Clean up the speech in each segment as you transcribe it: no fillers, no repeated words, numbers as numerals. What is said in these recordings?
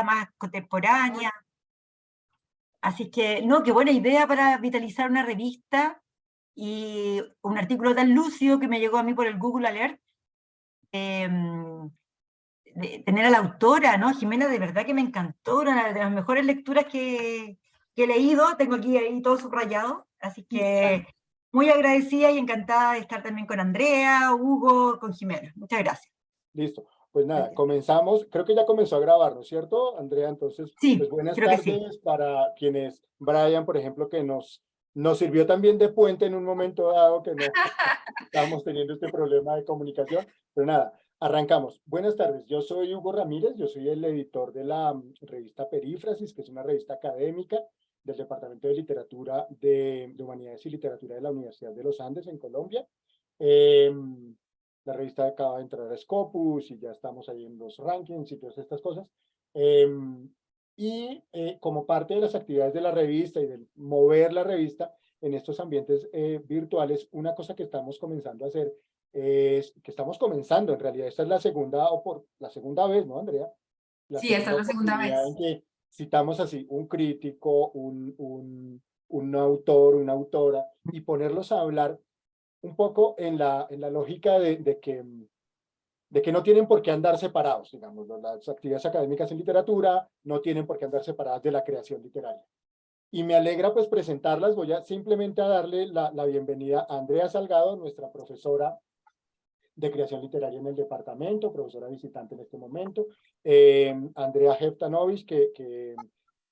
más contemporánea. Así que, no, qué buena idea para vitalizar una revista, y un artículo tan lúcido que me llegó a mí por el Google Alert, de tener a la autora, ¿no? Jimena, de verdad que me encantó, una de las mejores lecturas que he leído, tengo aquí ahí todo subrayado, así que muy agradecida y encantada de estar también con Andrea, Hugo, con Jimena. Muchas gracias. Listo. Pues nada, comenzamos. Creo que ya comenzó a grabar, ¿no es cierto, Andrea? Entonces, pues Sí, buenas creo que sí. tardes para quienes, Brian, por ejemplo, que nos sirvió también de puente en un momento dado que no estábamos teniendo este problema de comunicación. Pero nada, arrancamos. Buenas tardes, yo soy Hugo Ramírez, yo soy el editor de la revista Perífrasis, que es una revista académica del Departamento de Literatura de Humanidades y Literatura de la Universidad de los Andes en Colombia. La revista acaba de entrar a Scopus y ya estamos ahí en los rankings y todas estas cosas. Como parte de las actividades de la revista y de mover la revista en estos ambientes virtuales, una cosa que estamos comenzando a hacer es que estamos comenzando, en realidad, esta es la segunda, la segunda vez, ¿no, Andrea? La Sí, esta segunda es la segunda oportunidad en vez. que citamos así un crítico, un autor, una autora, y ponerlos a hablar un poco en la lógica de que no tienen por qué andar separados, digamos, ¿no? Las actividades académicas en literatura no tienen por qué andar separadas de la creación literaria. Y me alegra pues presentarlas. Voy a simplemente a darle la bienvenida a Andrea Salgado, nuestra profesora de creación literaria en el departamento, profesora visitante en este momento, Andrea Heftanovich, que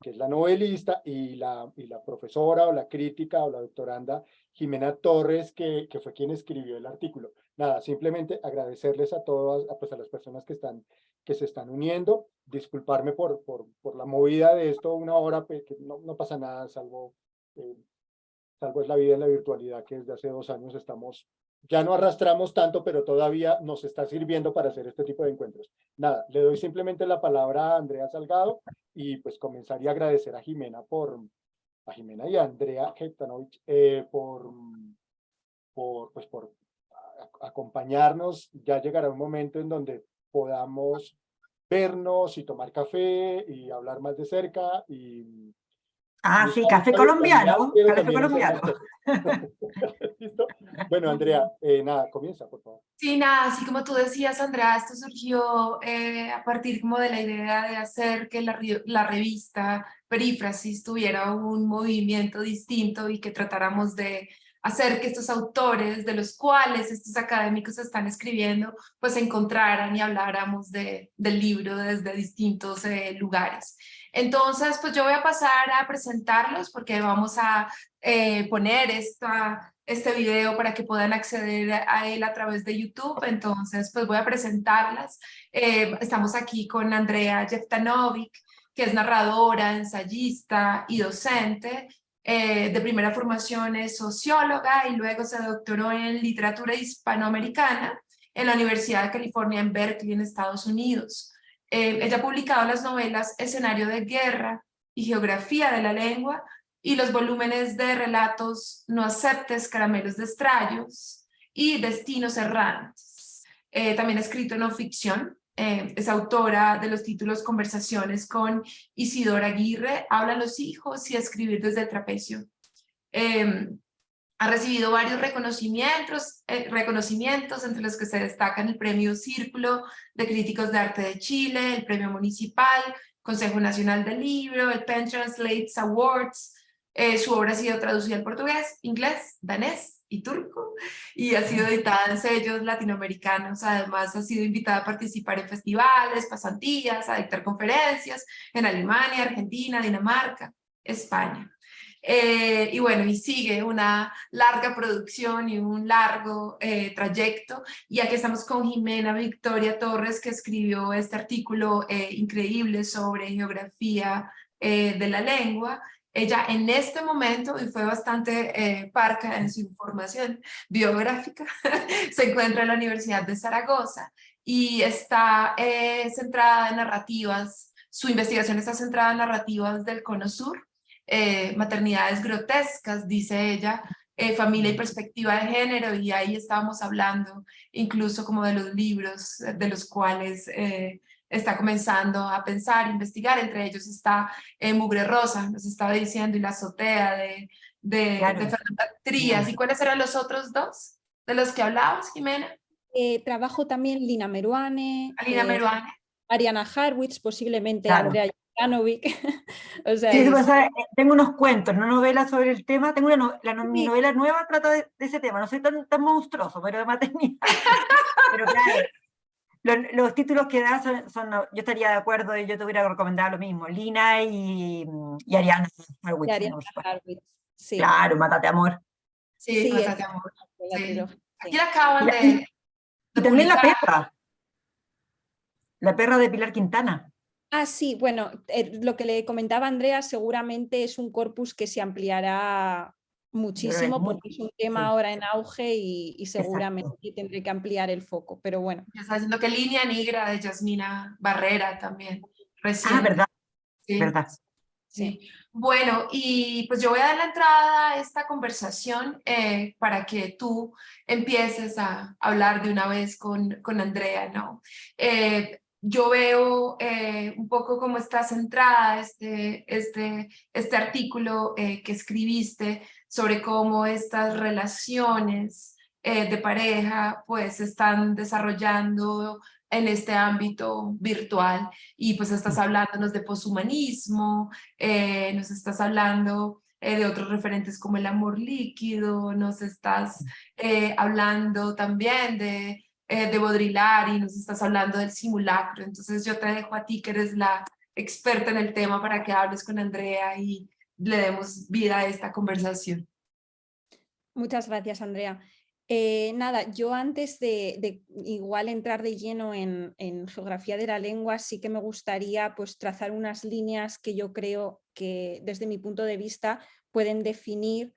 es la novelista, y la profesora o la crítica o la doctoranda Jimena Torres, que fue quien escribió el artículo. Nada, simplemente agradecerles a todas, pues a las personas que se están uniendo, disculparme por la movida de esto, una hora, pues, que no pasa nada, salvo es la vida en la virtualidad, que desde hace 2 años estamos, ya no arrastramos tanto, pero todavía nos está sirviendo para hacer este tipo de encuentros. Nada, le doy simplemente la palabra a Andrea Salgado y pues comenzaría a agradecer a Jimena y a Andrea Heptanovich por acompañarnos. Ya llegará un momento en donde podamos vernos y tomar café y hablar más de cerca y Ah, sí, usar café esta virtualidad, colombiano, pero café también hacer más colombiano. cosas. ¿Listo? Bueno, Andrea, nada, comienza, por favor. Sí, nada, así como tú decías, Andrea, esto surgió a partir como de la idea de hacer que la revista Perífrasis tuviera un movimiento distinto y que tratáramos de hacer que estos autores de los cuales estos académicos están escribiendo, pues se encontraran y habláramos del libro desde distintos lugares. Entonces, pues yo voy a pasar a presentarlos porque vamos a poner este video para que puedan acceder a él a través de YouTube. Entonces, pues voy a presentarlas. Estamos aquí con Andrea Jeftanovic, que es narradora, ensayista y docente. De primera formación es socióloga y luego se doctoró en literatura hispanoamericana en la Universidad de California en Berkeley, en Estados Unidos. Ella ha publicado las novelas Escenario de Guerra y Geografía de la Lengua, y los volúmenes de relatos No aceptes caramelos de estrallos y Destinos errantes. También ha escrito no ficción. Es autora de los títulos Conversaciones con Isidora Aguirre, Hablan los hijos y Escribir desde el trapecio. Ha recibido varios reconocimientos, entre los que se destacan el Premio Círculo de Críticos de Arte de Chile, el Premio Municipal, Consejo Nacional del Libro, el Pen Translates Awards. Su obra ha sido traducida al portugués, inglés, danés y turco y ha sido editada en sellos latinoamericanos. Además, ha sido invitada a participar en festivales, pasantías, a dictar conferencias en Alemania, Argentina, Dinamarca, España. Y bueno, y sigue una larga producción y un largo trayecto. Y aquí estamos con Jimena Victoria Torres, que escribió este artículo increíble sobre geografía de la lengua. Ella en este momento, y fue bastante parca en su información biográfica, se encuentra en la Universidad de Zaragoza y está centrada en narrativas. Su investigación está centrada en narrativas del Cono Sur, maternidades grotescas, dice ella, familia y perspectiva de género, y ahí estábamos hablando incluso como de los libros de los cuales está comenzando a pensar, investigar. Entre ellos está Mugre Rosa, nos estaba diciendo, y La azotea de Claro. Fernanda Trías. ¿Y cuáles eran los otros dos de los que hablabas, Jimena? Trabajo también Lina Meruane, Alina Meruane. Ariana Harwitz, posiblemente Claro. Andrea Jovanovic. O sea, Sí, tengo unos cuentos, no novelas sobre el tema. Tengo mi novela nueva trata de ese tema. No soy tan monstruoso, pero de maternidad. Pero claro, los títulos que da yo estaría de acuerdo y yo te hubiera recomendado lo mismo. Lina y Ariana Harwitz. de Ariana Harwitz. Sí. Claro, Mátate Amor. Sí, Sí, Mátate Amor. la Sí. trilogía, sí. Aquí la acaban de Y también La publicar. Perra. La Perra de Pilar Quintana. Ah, sí, bueno, lo que le comentaba Andrea seguramente es un corpus que se ampliará muchísimo porque es un tema ahora en auge y seguramente tendré que ampliar el foco, pero bueno. Está diciendo que Línea Negra de Yasmina Barrera también, recién. Ah, verdad, Sí. verdad. Sí. Bueno, y pues yo voy a dar la entrada a esta conversación para que tú empieces a hablar de una vez con Andrea, ¿no? Yo veo un poco cómo está centrada este artículo que escribiste sobre cómo estas relaciones de pareja pues se están desarrollando en este ámbito virtual, y pues estás hablándonos de poshumanismo, nos estás hablando de otros referentes como el amor líquido, nos estás hablando también de Baudrillard, y nos estás hablando del simulacro. Entonces yo te dejo a ti, que eres la experta en el tema, para que hables con Andrea y le demos vida a esta conversación. Muchas gracias, Andrea. Nada, yo antes de igual entrar de lleno en geografía de la lengua, sí que me gustaría pues trazar unas líneas que yo creo que desde mi punto de vista pueden definir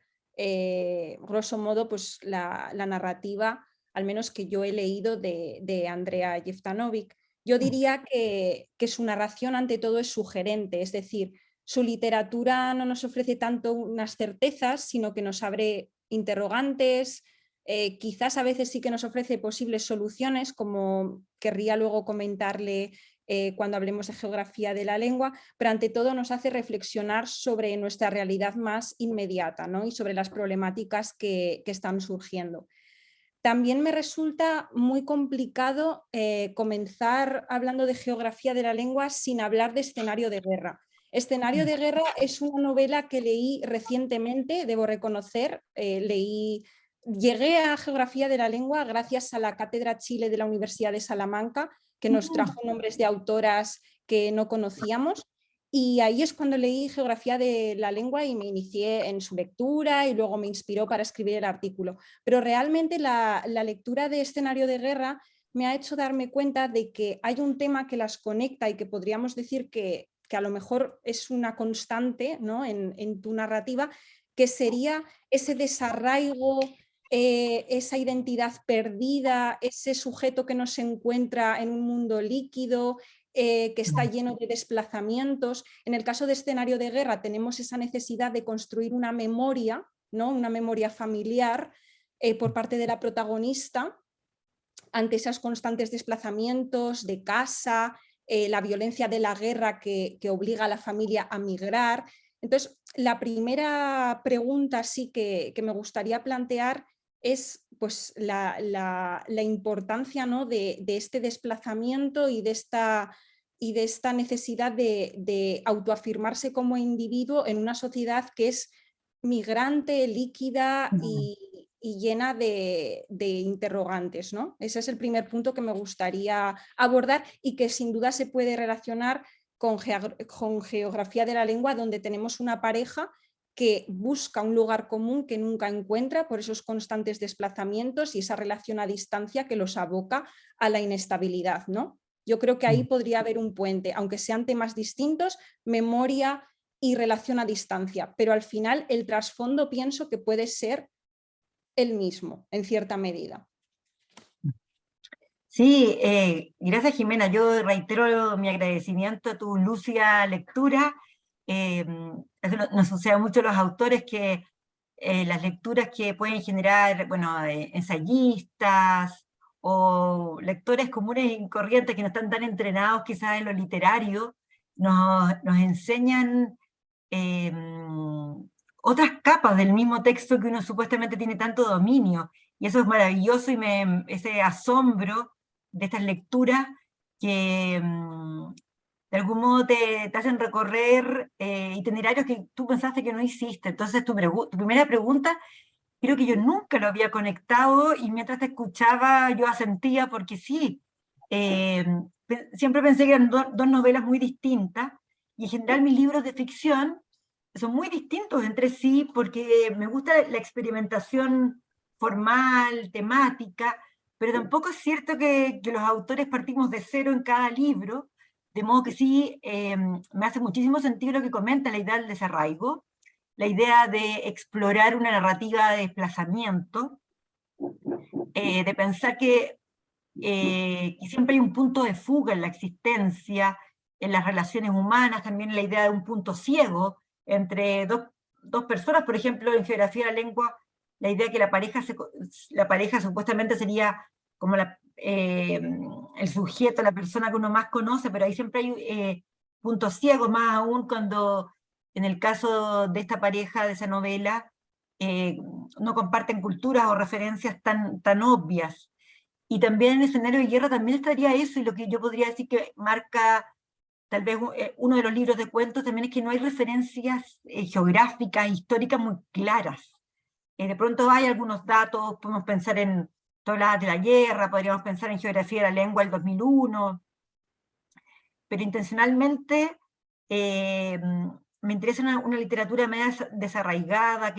grosso modo pues la narrativa, al menos que yo he leído de Andrea Jovanovic. Yo diría que su narración ante todo es sugerente, es decir, su literatura no nos ofrece tanto unas certezas, sino que nos abre interrogantes, quizás a veces sí que nos ofrece posibles soluciones, como querría luego comentarle cuando hablemos de geografía de la lengua, pero ante todo nos hace reflexionar sobre nuestra realidad más inmediata, ¿no? Y sobre las problemáticas que están surgiendo. También me resulta muy complicado comenzar hablando de geografía de la lengua sin hablar de escenario de guerra. Escenario de guerra es una novela que leí recientemente, debo reconocer, llegué a geografía de la lengua gracias a la Cátedra Chile de la Universidad de Salamanca, que nos trajo nombres de autoras que no conocíamos, y ahí es cuando leí geografía de la lengua y me inicié en su lectura y luego me inspiró para escribir el artículo. Pero realmente la lectura de escenario de guerra me ha hecho darme cuenta de que hay un tema que las conecta y que podríamos decir que a lo mejor es una constante, ¿no? en tu narrativa, que sería ese desarraigo, esa identidad perdida, ese sujeto que no se encuentra en un mundo líquido, que está lleno de desplazamientos. En el caso de escenario de guerra tenemos esa necesidad de construir una memoria, ¿no? Una memoria familiar por parte de la protagonista ante esos constantes desplazamientos de casa, la violencia de la guerra que obliga a la familia a migrar. Entonces, la primera pregunta sí que me gustaría plantear es pues, la importancia, ¿no? de este desplazamiento y de esta necesidad de autoafirmarse como individuo en una sociedad que es migrante, líquida y llena de interrogantes, ¿no? Ese es el primer punto que me gustaría abordar y que sin duda se puede relacionar con geografía de la lengua, donde tenemos una pareja que busca un lugar común que nunca encuentra por esos constantes desplazamientos y esa relación a distancia que los aboca a la inestabilidad, ¿no? Yo creo que ahí podría haber un puente, aunque sean temas distintos, memoria y relación a distancia, pero al final el trasfondo pienso que puede ser el mismo, en cierta medida. Sí, gracias Jimena. Yo reitero mi agradecimiento a tu lúcida lectura. Eso nos sucede mucho a los autores, que las lecturas que pueden generar, bueno, ensayistas o lectores comunes y corrientes que no están tan entrenados quizás en lo literario, nos enseñan otras capas del mismo texto que uno supuestamente tiene tanto dominio, y eso es maravilloso, y ese asombro de estas lecturas que de algún modo te hacen recorrer itinerarios que tú pensaste que no hiciste. Entonces tu primera pregunta, creo que yo nunca lo había conectado, y mientras te escuchaba yo asentía, porque sí, siempre pensé que eran dos novelas muy distintas, y en general mis libros de ficción son muy distintos entre sí, porque me gusta la experimentación formal, temática, pero tampoco es cierto que los autores partimos de cero en cada libro, de modo que sí, me hace muchísimo sentido lo que comenta, la idea del desarraigo, la idea de explorar una narrativa de desplazamiento, de pensar que siempre hay un punto de fuga en la existencia, en las relaciones humanas, también la idea de un punto ciego entre dos personas. Por ejemplo, en Geografía de la Lengua, la idea que la pareja supuestamente sería como el sujeto, la persona que uno más conoce, pero ahí siempre hay puntos ciegos, más aún cuando en el caso de esta pareja, de esa novela, no comparten culturas o referencias tan obvias. Y también en el escenario de guerra también estaría eso, y lo que yo podría decir que marca tal vez uno de los libros de cuentos también es que no hay referencias geográficas, históricas muy claras. De pronto hay algunos datos, podemos pensar en todas de la guerra, podríamos pensar en Geografía de la Lengua del 2001, pero intencionalmente me interesa una literatura media desarraigada,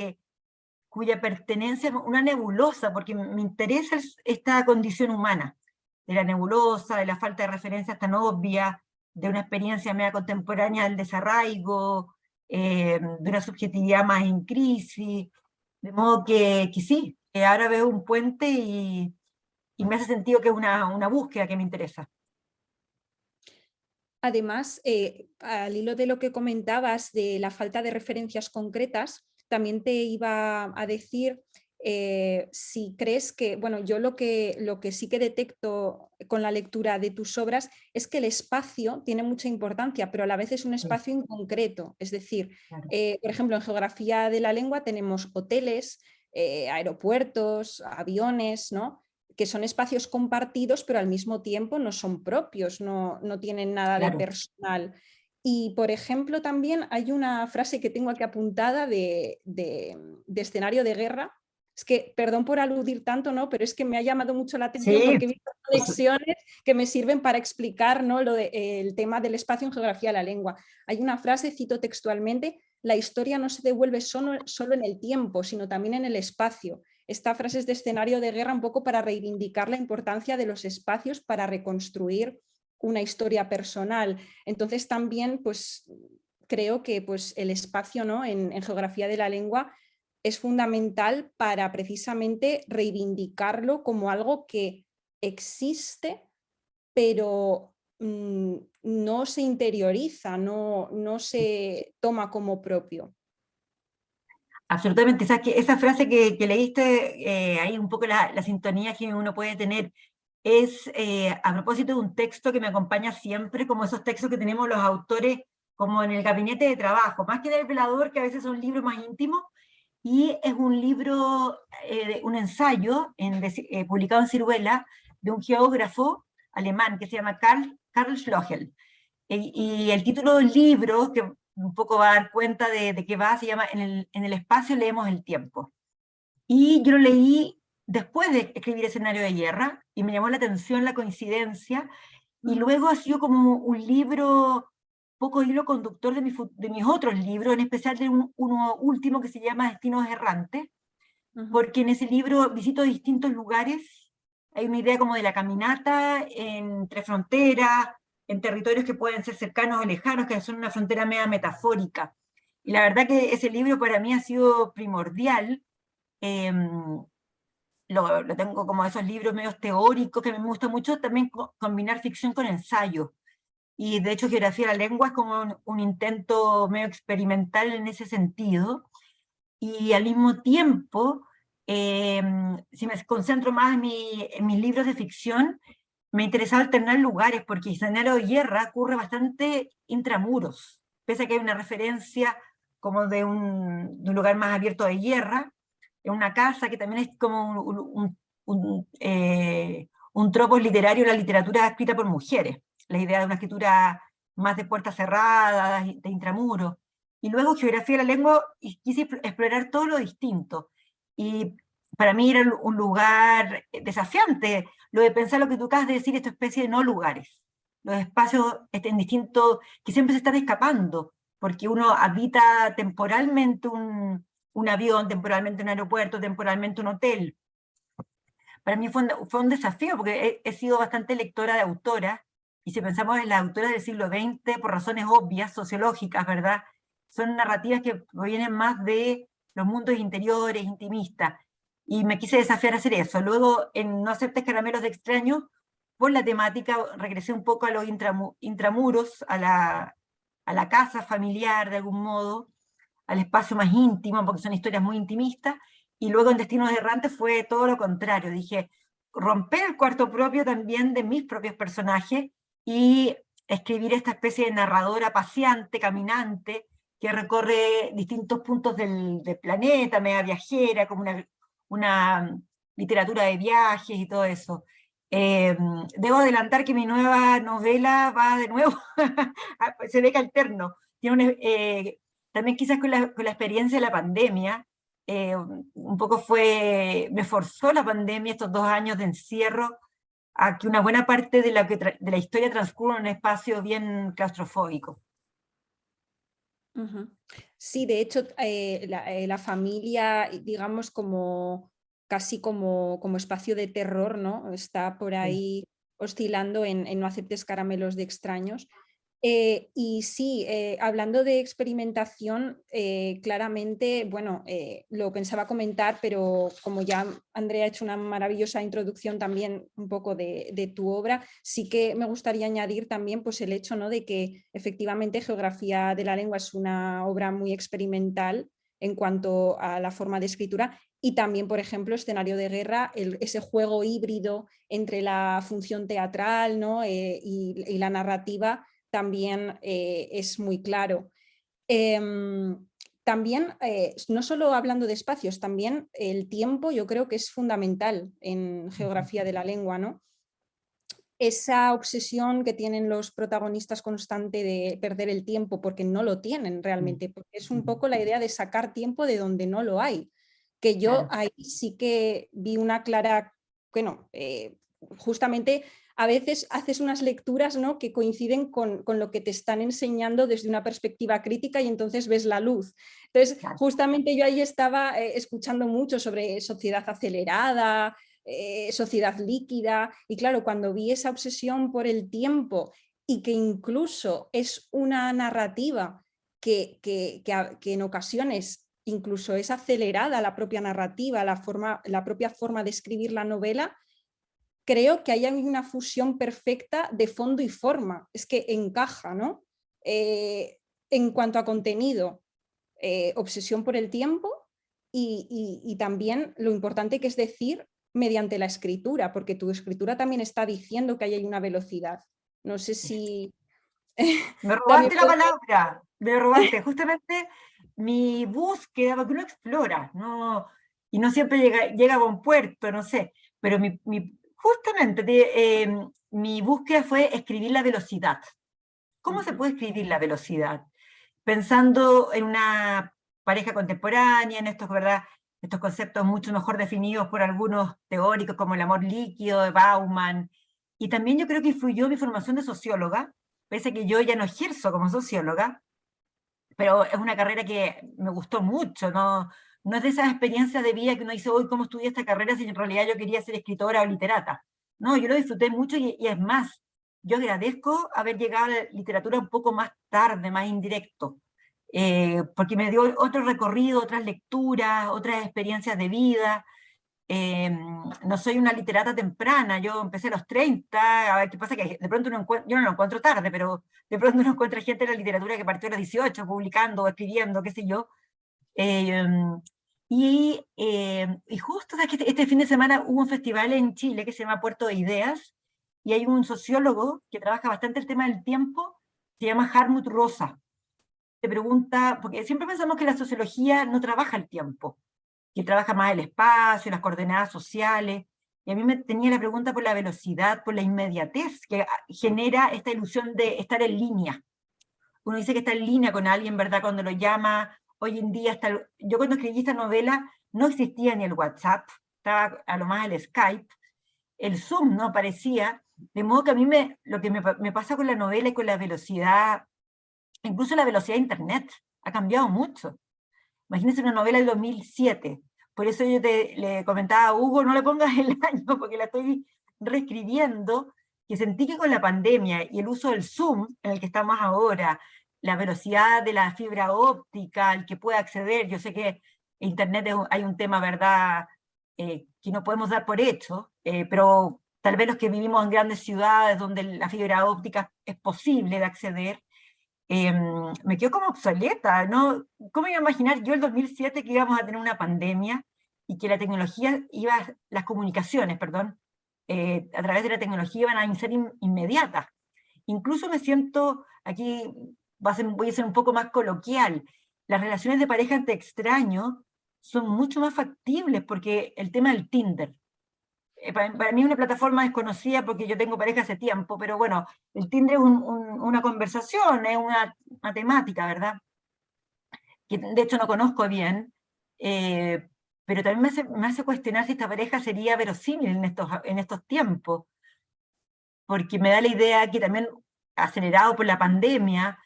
cuya pertenencia es una nebulosa, porque me interesa esta condición humana, de la nebulosa, de la falta de referencias tan obvias, de una experiencia media contemporánea del desarraigo, de una subjetividad más en crisis, de modo que sí, que ahora veo un puente y me hace sentido que es una búsqueda que me interesa. Además, al hilo de lo que comentabas de la falta de referencias concretas, también te iba a decir si crees que, bueno, yo lo que sí que detecto con la lectura de tus obras es que el espacio tiene mucha importancia, pero a la vez es un espacio inconcreto. Es decir, Claro. Por ejemplo, en Geografía de la Lengua tenemos hoteles, aeropuertos, aviones, ¿no?, que son espacios compartidos, pero al mismo tiempo no son propios, no tienen nada de Claro. personal. Y, por ejemplo, también hay una frase que tengo aquí apuntada de escenario de guerra. Es que, perdón por aludir tanto, ¿no?, pero es que me ha llamado mucho la atención, Sí, porque he visto conexiones que me sirven para explicar, ¿no?, el tema del espacio en Geografía de la Lengua. Hay una frase, cito textualmente: la historia no se devuelve solo en el tiempo, sino también en el espacio. Esta frase es de escenario de guerra, un poco para reivindicar la importancia de los espacios para reconstruir una historia personal. Entonces también pues, creo que pues, el espacio, ¿no?, en Geografía de la Lengua es fundamental para precisamente reivindicarlo como algo que existe, pero no se interioriza, no se toma como propio. absolutamente. ¿Sabes que esa frase que leíste, ahí un poco la sintonía que uno puede tener, es a propósito de un texto que me acompaña siempre, como esos textos que tenemos los autores como en el gabinete de trabajo, más que en el velador, que a veces son libros más íntimos, y es un libro, un ensayo publicado en Ciruela, de un geógrafo alemán que se llama Karl Schloegel. Y el título del libro, que un poco va a dar cuenta de qué va, se llama En el espacio leemos el tiempo. Y yo lo leí después de escribir Escenario de Guerra, y me llamó la atención la coincidencia, y luego ha sido como un libro, poco hilo conductor de mis otros libros, en especial de uno último que se llama Destinos Errantes, porque en ese libro visito distintos lugares, hay una idea como de la caminata entre fronteras, en territorios que pueden ser cercanos o lejanos, que son una frontera media metafórica. Y la verdad que ese libro para mí ha sido primordial. Lo tengo como esos libros medios teóricos, que me gusta mucho también combinar ficción con ensayo. Y de hecho Geografía de la Lengua es como un intento medio experimental en ese sentido. Y al mismo tiempo si me concentro más en mis libros de ficción, me interesaba alternar lugares, porque Escenario de Guerra ocurre bastante intramuros, pese a que hay una referencia como de un lugar más abierto de guerra, en una casa que también es como un tropo literario de la literatura escrita por mujeres, la idea de una escritura más de puertas cerradas, de intramuros. Y luego Geografía de la Lengua, y quise explorar todo lo distinto. Y para mí era un lugar desafiante, lo de pensar lo que tú acabas de decir, esta especie de no lugares, los espacios en distintos, que siempre se están escapando, porque uno habita temporalmente un avión, temporalmente un aeropuerto, temporalmente un hotel. Para mí fue un desafío, porque he sido bastante lectora de autoras, y si pensamos en las autoras del siglo XX, por razones obvias, sociológicas, ¿verdad? Son narrativas que provienen más de los mundos interiores, intimistas, y me quise desafiar a hacer eso. Luego, en No aceptes caramelos de extraños, por la temática, regresé un poco a los intramuros, a la casa familiar, de algún modo, al espacio más íntimo, porque son historias muy intimistas, y luego en Destinos Errantes fue todo lo contrario. Dije, romper el cuarto propio también de mis propios personajes, y escribir esta especie de narradora paseante, caminante, que recorre distintos puntos del planeta, media viajera, como una literatura de viajes y todo eso. Debo adelantar que mi nueva novela va de nuevo, se ve que alterno. Tiene también quizás con la experiencia de la pandemia, un poco me forzó la pandemia, estos 2 años de encierro, a que una buena parte de la historia transcurra en un espacio bien claustrofóbico. Sí, de hecho, la familia, digamos, casi como espacio de terror, ¿no? Está por ahí oscilando en No aceptes caramelos de extraños. Y sí, hablando de experimentación, claramente, bueno, lo pensaba comentar, pero como ya Andrea ha hecho una maravillosa introducción también un poco de tu obra, sí que me gustaría añadir también pues, el hecho, ¿no?, de que efectivamente Geografía de la Lengua es una obra muy experimental en cuanto a la forma de escritura, y también, por ejemplo, Escenario de Guerra, ese juego híbrido entre la función teatral, ¿no?, y la narrativa también es muy claro. También, no solo hablando de espacios, también el tiempo yo creo que es fundamental en Geografía de la Lengua, ¿no? Esa obsesión que tienen los protagonistas constante de perder el tiempo porque no lo tienen realmente, porque es un poco la idea de sacar tiempo de donde no lo hay, que yo ahí sí que vi una clara, bueno, justamente a veces haces unas lecturas, ¿no?, que coinciden con lo que te están enseñando desde una perspectiva crítica, y entonces ves la luz. Entonces, justamente yo ahí estaba escuchando mucho sobre sociedad acelerada, sociedad líquida, y claro, cuando vi esa obsesión por el tiempo, y que incluso es una narrativa que en ocasiones incluso es acelerada la propia narrativa, la propia forma de escribir la novela, creo que hay una fusión perfecta de fondo y forma. Es que encaja, ¿no? En cuanto a contenido, obsesión por el tiempo, y también lo importante que es decir mediante la escritura, porque tu escritura también está diciendo que hay una velocidad. No sé si... Me robaste la palabra, me robaste. Justamente mi búsqueda, porque uno explora, ¿no? Y no siempre llega a buen puerto, no sé, pero justamente mi búsqueda fue escribir la velocidad. ¿Cómo se puede escribir la velocidad? Pensando en una pareja contemporánea, en estos, ¿verdad?, estos conceptos mucho mejor definidos por algunos teóricos como el amor líquido de Bauman, y también yo creo que influyó mi formación de socióloga, pese a que yo ya no ejerzo como socióloga, pero es una carrera que me gustó mucho, no es de esas experiencias de vida que uno dice, hoy, ¿cómo estudié esta carrera si en realidad yo quería ser escritora o literata? No, yo lo disfruté mucho, y es más, yo agradezco haber llegado a la literatura un poco más tarde, más indirecto, porque me dio otro recorrido, otras lecturas, otras experiencias de vida. No soy una literata temprana, yo empecé a los 30, a ver qué pasa, que de pronto yo no lo encuentro tarde, pero de pronto uno encuentra gente en la literatura que partió a los 18, publicando o escribiendo, qué sé yo. Y justo ¿sabes que este fin de semana hubo un festival en Chile que se llama Puerto de Ideas, y hay un sociólogo que trabaja bastante el tema del tiempo, se llama Hartmut Rosa. Se pregunta, porque siempre pensamos que la sociología no trabaja el tiempo, que trabaja más el espacio, las coordenadas sociales, y a mí me tenía la pregunta por la velocidad, por la inmediatez que genera esta ilusión de estar en línea. Uno dice que está en línea con alguien, ¿verdad? Cuando lo llama, hoy en día, yo cuando escribí esta novela no existía ni el WhatsApp, estaba a lo más el Skype, el Zoom no aparecía, de modo que a mí lo que me pasa con la novela y con la velocidad, incluso la velocidad de Internet, ha cambiado mucho. Imagínense una novela del 2007. Por eso yo le comentaba a Hugo, no le pongas el año, porque la estoy reescribiendo, que sentí que con la pandemia y el uso del Zoom, en el que estamos ahora, la velocidad de la fibra óptica, al que puede acceder, yo sé que Internet hay un tema, ¿verdad?, que no podemos dar por hecho, pero tal vez los que vivimos en grandes ciudades donde la fibra óptica es posible de acceder, me quedo como obsoleta, ¿no? ¿Cómo iba a imaginar yo el 2007 que íbamos a tener una pandemia y que la tecnología las comunicaciones, perdón, a través de la tecnología iban a ser inmediatas? Incluso me siento, aquí voy a ser un poco más coloquial, las relaciones de pareja entre extraños son mucho más factibles porque el tema del Tinder, para mí es una plataforma desconocida porque yo tengo pareja hace tiempo, pero bueno, el Tinder es una conversación, es una temática, ¿verdad? Que de hecho no conozco bien, pero también me hace cuestionar si esta pareja sería verosímil en estos tiempos, porque me da la idea que también, acelerado por la pandemia,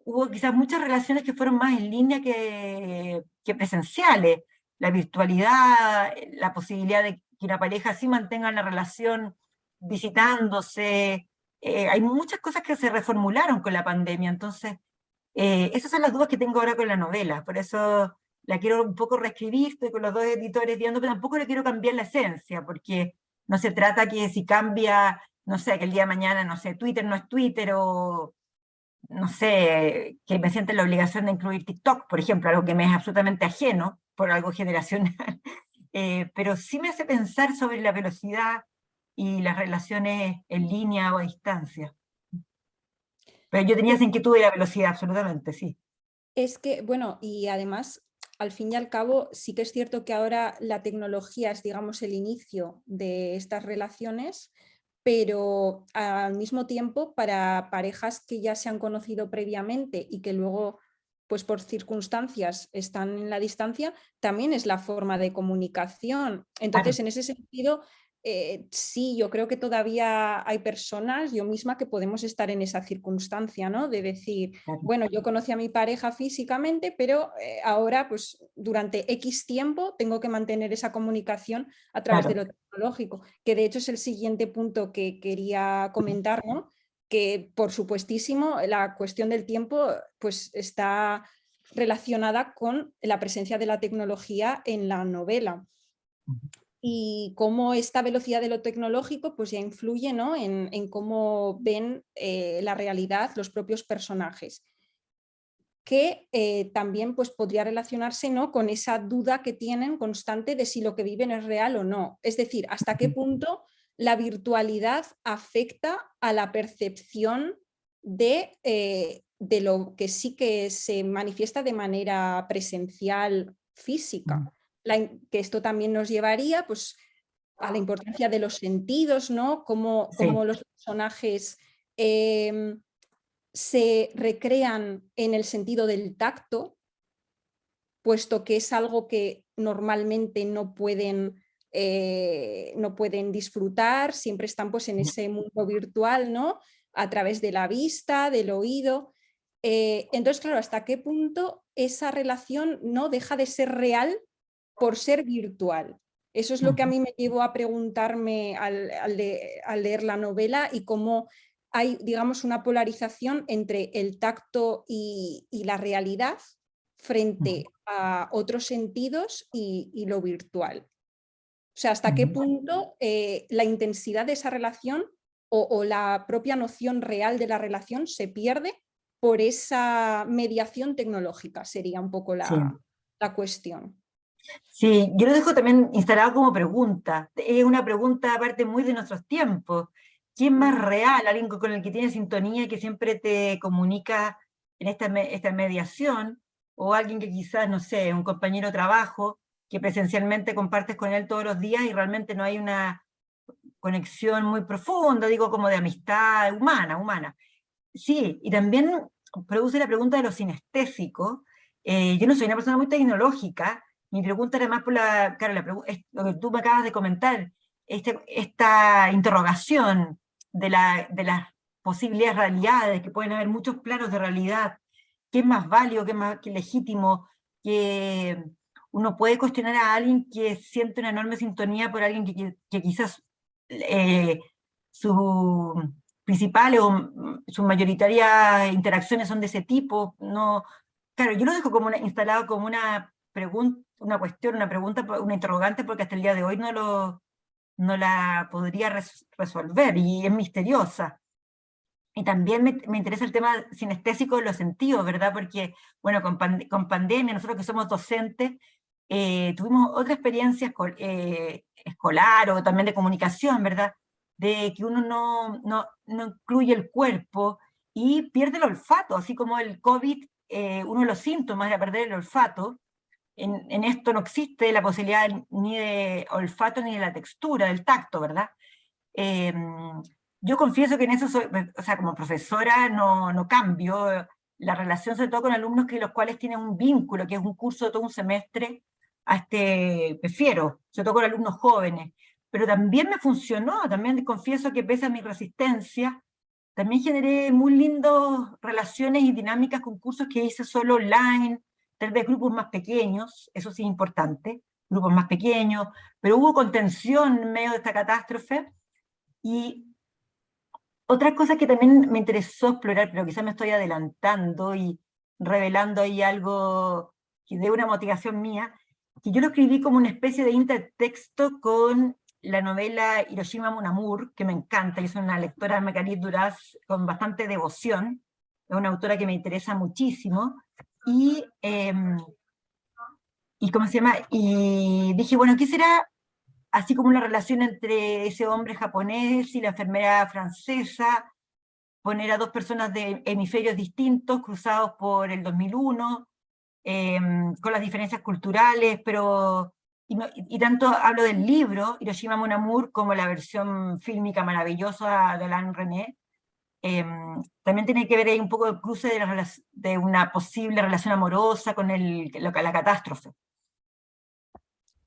hubo quizás muchas relaciones que fueron más en línea que presenciales. La virtualidad, la posibilidad de que una pareja sí mantenga la relación visitándose, hay muchas cosas que se reformularon con la pandemia, entonces esas son las dudas que tengo ahora con la novela, por eso la quiero un poco reescribir, estoy con los dos editores viendo, pero tampoco le quiero cambiar la esencia, porque no se trata que si cambia, no sé, que el día de mañana, no sé, Twitter no es Twitter, o no sé, que me sienta en la obligación de incluir TikTok, por ejemplo, algo que me es absolutamente ajeno, por algo generacional, pero sí me hace pensar sobre la velocidad y las relaciones en línea o a distancia. Pero yo tenía esa inquietud de la velocidad, absolutamente, sí. Es que, bueno, y además, al fin y al cabo, sí que es cierto que ahora la tecnología es, digamos, el inicio de estas relaciones, pero al mismo tiempo, para parejas que ya se han conocido previamente y que luego, pues por circunstancias, están en la distancia, también es la forma de comunicación. Entonces, Claro, en ese sentido, sí, yo creo que todavía hay personas, yo misma, que podemos estar en esa circunstancia, ¿no? De decir, claro, bueno, yo conocí a mi pareja físicamente, pero ahora, pues durante X tiempo, tengo que mantener esa comunicación a través de claro. lo tecnológico, que de hecho es el siguiente punto que quería comentar, ¿no? Que por supuestísimo la cuestión del tiempo pues está relacionada con la presencia de la tecnología en la novela y cómo esta velocidad de lo tecnológico pues ya influye, ¿no?, en cómo ven la realidad los propios personajes, que también pues, podría relacionarse, ¿no?, con esa duda que tienen constante de si lo que viven es real o no. Es decir, hasta qué punto la virtualidad afecta a la percepción de lo que sí que se manifiesta de manera presencial, física. Que esto también nos llevaría pues, a la importancia de los sentidos, ¿no? Cómo Sí, los personajes se recrean en el sentido del tacto, puesto que es algo que normalmente no pueden disfrutar, siempre están pues, en ese mundo virtual, ¿no?, a través de la vista, del oído. Entonces, claro, ¿hasta qué punto esa relación no deja de ser real por ser virtual? Eso es lo que a mí me llevó a preguntarme al leer la novela, y cómo hay, digamos, una polarización entre el tacto y la realidad frente a otros sentidos y lo virtual. O sea, hasta qué punto la intensidad de esa relación o la propia noción real de la relación se pierde por esa mediación tecnológica, sería un poco Sí. la cuestión. Sí, yo lo dejo también instalado como pregunta. Es una pregunta aparte muy de nuestros tiempos. ¿Quién más real? Alguien con el que tiene sintonía y que siempre te comunica en esta mediación, o alguien que quizás, no sé, un compañero de trabajo, que presencialmente compartes con él todos los días y realmente no hay una conexión muy profunda, digo, como de amistad humana. Sí, y también produce la pregunta de lo sinestésico. Yo no soy una persona muy tecnológica, mi pregunta era más por claro, es lo que tú me acabas de comentar, esta interrogación de las posibles realidades, que pueden haber muchos planos de realidad, qué es más válido, qué es más legítimo, que uno puede cuestionar a alguien que siente una enorme sintonía por alguien que quizás sus principales o sus mayoritarias interacciones son de ese tipo. No, claro, yo lo dejo como instalado como una pregunta, una cuestión, una pregunta, una interrogante, porque hasta el día de hoy no la podría resolver y es misteriosa. Y también me interesa el tema sinestésico de los sentidos, ¿verdad? Porque, bueno, con pandemia, nosotros que somos docentes, tuvimos otra experiencia escolar o también de comunicación, ¿verdad? De que uno no incluye el cuerpo y pierde el olfato, así como el COVID, uno de los síntomas era perder el olfato. En esto no existe la posibilidad ni de olfato ni de la textura, del tacto, ¿verdad? Yo confieso que en eso soy, o sea, como profesora no cambio la relación, sobre todo con alumnos que los cuales tienen un vínculo, que es un curso de todo un semestre, prefiero, sobre todo con alumnos jóvenes, pero también me funcionó, también confieso que pese a mi resistencia, también generé muy lindas relaciones y dinámicas con cursos que hice solo online, tal vez grupos más pequeños, eso sí es importante, grupos más pequeños, pero hubo contención en medio de esta catástrofe. Y otra cosa que también me interesó explorar, pero quizás me estoy adelantando y revelando ahí algo que de una motivación mía, que yo lo escribí como una especie de intertexto con la novela Hiroshima Mon Amour, que me encanta, yo soy una lectora de Marguerite Duras con bastante devoción, es una autora que me interesa muchísimo, y ¿cómo se llama? Y dije, bueno, ¿qué será así como una relación entre ese hombre japonés y la enfermera francesa, poner a dos personas de hemisferios distintos, cruzados por el 2001, con las diferencias culturales, pero, y tanto hablo del libro, Hiroshima Mon Amour, como la versión fílmica maravillosa de Alain René, también tiene que ver ahí un poco el cruce de una posible relación amorosa con la catástrofe.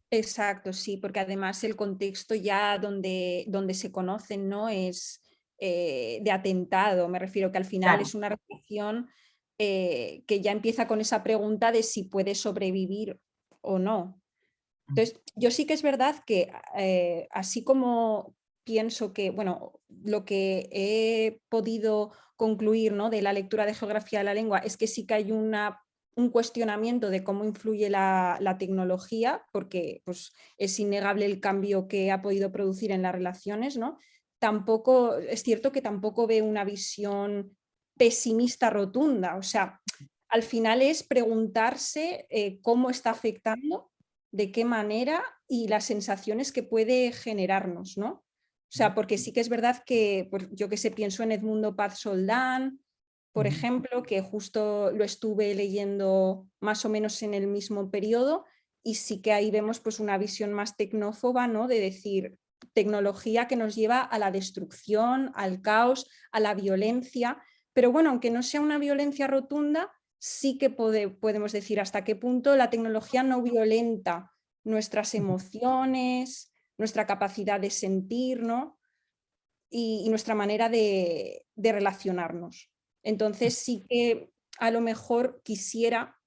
Exacto, sí, porque además el contexto ya donde se conocen, ¿no? Es de atentado, me refiero que al final Claro. es una relación que ya empieza con esa pregunta de si puede sobrevivir o no. Entonces, yo sí que es verdad que así como pienso que, bueno, lo que he podido concluir, ¿no?, de la lectura de Geografía de la Lengua es que sí que hay un cuestionamiento de cómo influye la tecnología, porque pues, es innegable el cambio que ha podido producir en las relaciones, ¿no? Tampoco, es cierto que tampoco veo una visión pesimista rotunda, o sea, al final es preguntarse cómo está afectando, de qué manera y las sensaciones que puede generarnos, ¿no? O sea, porque sí que es verdad que, pues, yo que sé, pienso en Edmundo Paz Soldán, por ejemplo, que justo lo estuve leyendo más o menos en el mismo periodo, y sí que ahí vemos pues una visión más tecnófoba, ¿no? De decir, tecnología que nos lleva a la destrucción, al caos, a la violencia, pero bueno, aunque no sea una violencia rotunda, sí que podemos decir hasta qué punto la tecnología no violenta nuestras emociones, nuestra capacidad de sentir, ¿no? y nuestra manera de relacionarnos. Entonces sí que a lo mejor quisiera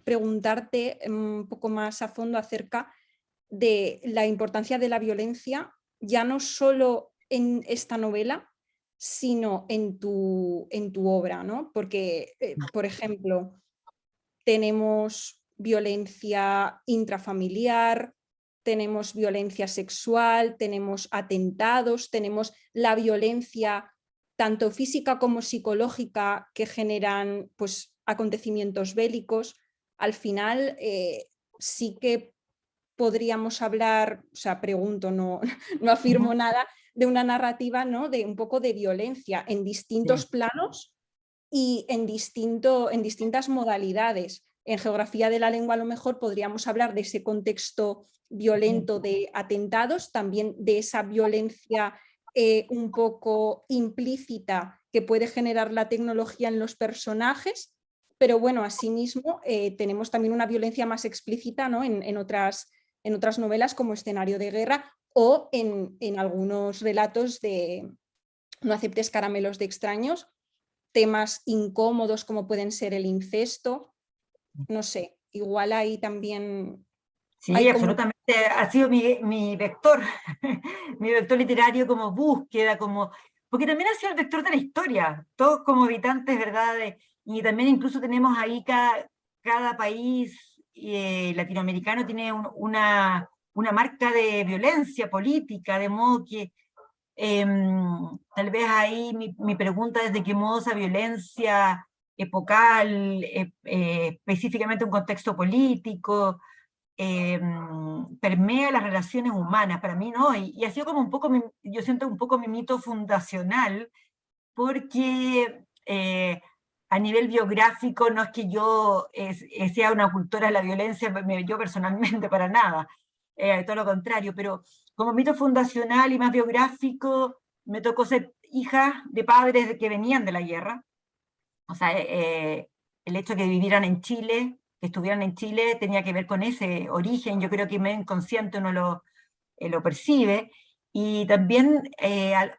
preguntarte un poco más a fondo acerca de la importancia de la violencia, ya no solo en esta novela, sino en tu obra, ¿no? Porque, por ejemplo, tenemos violencia intrafamiliar, tenemos violencia sexual, tenemos atentados, tenemos la violencia tanto física como psicológica, que generan pues, acontecimientos bélicos. Al final sí que podríamos hablar, o sea, pregunto, no, no afirmo nada, de una narrativa, ¿no? De un poco de violencia en distintos planos y en distintas modalidades. En geografía de la lengua a lo mejor podríamos hablar de ese contexto violento de atentados, también de esa violencia un poco implícita que puede generar la tecnología en los personajes, pero bueno, asimismo tenemos también una violencia más explícita, ¿no? en otras novelas como Escenario de Guerra o en algunos relatos de No aceptes caramelos de extraños, temas incómodos como pueden ser el incesto, no sé, igual ahí también Sí, hay como... absolutamente, ha sido mi vector, mi vector literario como búsqueda, porque también ha sido el vector de la historia, todos como habitantes, ¿verdad? Y también incluso tenemos ahí cada país latinoamericano tiene una marca de violencia política, de modo que tal vez ahí mi pregunta es de qué modo esa violencia epocal, específicamente un contexto político, permea las relaciones humanas, para mí no, y ha sido como un poco, yo siento un poco mi mito fundacional, porque a nivel biográfico no es que yo sea una cultora de la violencia, yo personalmente para nada, todo lo contrario, pero como mito fundacional y más biográfico, me tocó ser hija de padres que venían de la guerra, o sea, el hecho de que vivieran en Chile, que estuvieran en Chile, tenía que ver con ese origen, yo creo que medio inconsciente uno lo percibe, y también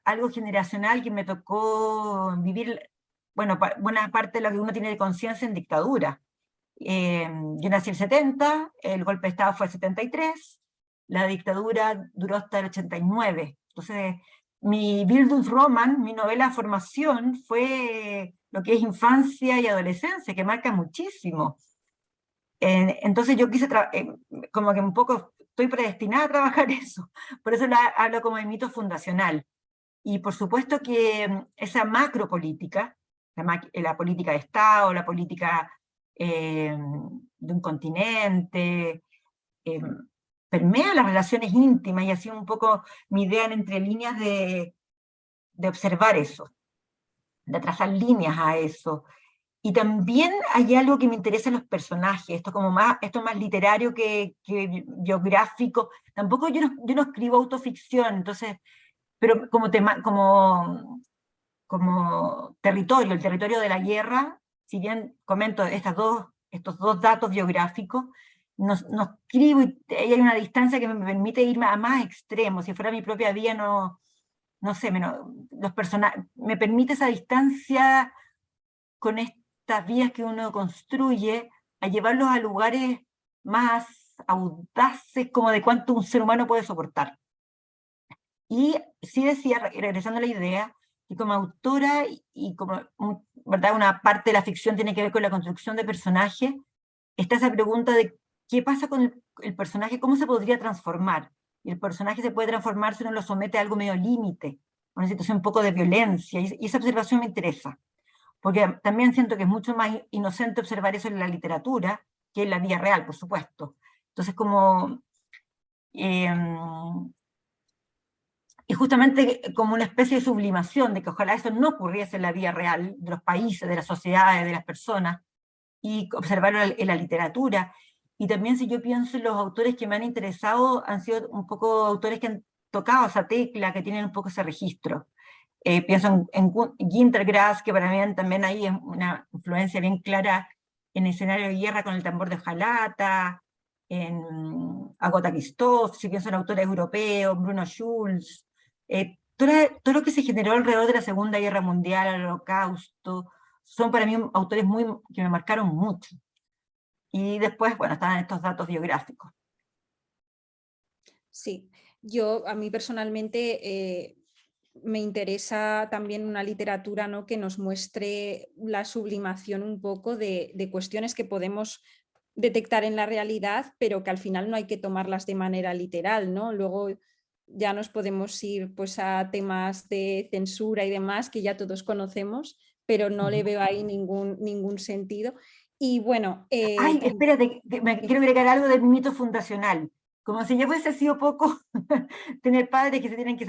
algo generacional que me tocó vivir, bueno, buena parte de lo que uno tiene de conciencia en dictadura. Yo nací en el 70, el golpe de Estado fue el 73, la dictadura duró hasta el 89. Entonces, mi Bildungsroman, mi novela de formación, fue lo que es infancia y adolescencia, que marca muchísimo. Entonces yo quise, como que un poco estoy predestinada a trabajar eso, por eso hablo como de mito fundacional. Y por supuesto que esa macropolítica, la política de Estado, la política de un continente, eh, permea las relaciones íntimas, y ha sido un poco mi idea en entre líneas de observar eso, de trazar líneas a eso. Y también hay algo que me interesa en los personajes, esto más literario que biográfico. Tampoco yo no escribo autoficción, entonces, pero como territorio, el territorio de la guerra, si bien comento estos dos datos biográficos, no escribo y hay una distancia que me permite ir a más extremos. Si fuera mi propia vida, no sé, me permite esa distancia con estas vías que uno construye, a llevarlos a lugares más audaces, como de cuánto un ser humano puede soportar. Y sí decía, regresando a la idea, que como autora y como, ¿verdad? Una parte de la ficción tiene que ver con la construcción de personajes, está esa pregunta de qué pasa con el personaje, cómo se podría transformar. Y el personaje se puede transformar si uno lo somete a algo medio límite, a una situación un poco de violencia, y esa observación me interesa, porque también siento que es mucho más inocente observar eso en la literatura que en la vida real, por supuesto. Entonces, y justamente como una especie de sublimación, de que ojalá eso no ocurriese en la vida real de los países, de las sociedades, de las personas, y observarlo en la literatura. Y también si yo pienso en los autores que me han interesado, han sido un poco autores que han tocado esa tecla, que tienen un poco ese registro. Pienso en Günter Grass, que para mí también ahí es una influencia bien clara en Escenario de Guerra con el tambor de hojalata, en Agota Christoph, si pienso en autores europeos, Bruno Schulz, todo lo que se generó alrededor de la Segunda Guerra Mundial, el Holocausto, son para mí autores que me marcaron mucho. Y después, bueno, estaban estos datos biográficos. Sí, a mí personalmente me interesa también una literatura, ¿no? Que nos muestre la sublimación un poco de cuestiones que podemos detectar en la realidad, pero que al final no hay que tomarlas de manera literal, ¿no? Luego ya nos podemos ir pues a temas de censura y demás que ya todos conocemos, pero no le veo ahí ningún sentido. Y bueno... Ay, espérate, quiero agregar algo del mito fundacional. Como si ya hubiese sido poco tener padres que se tienen que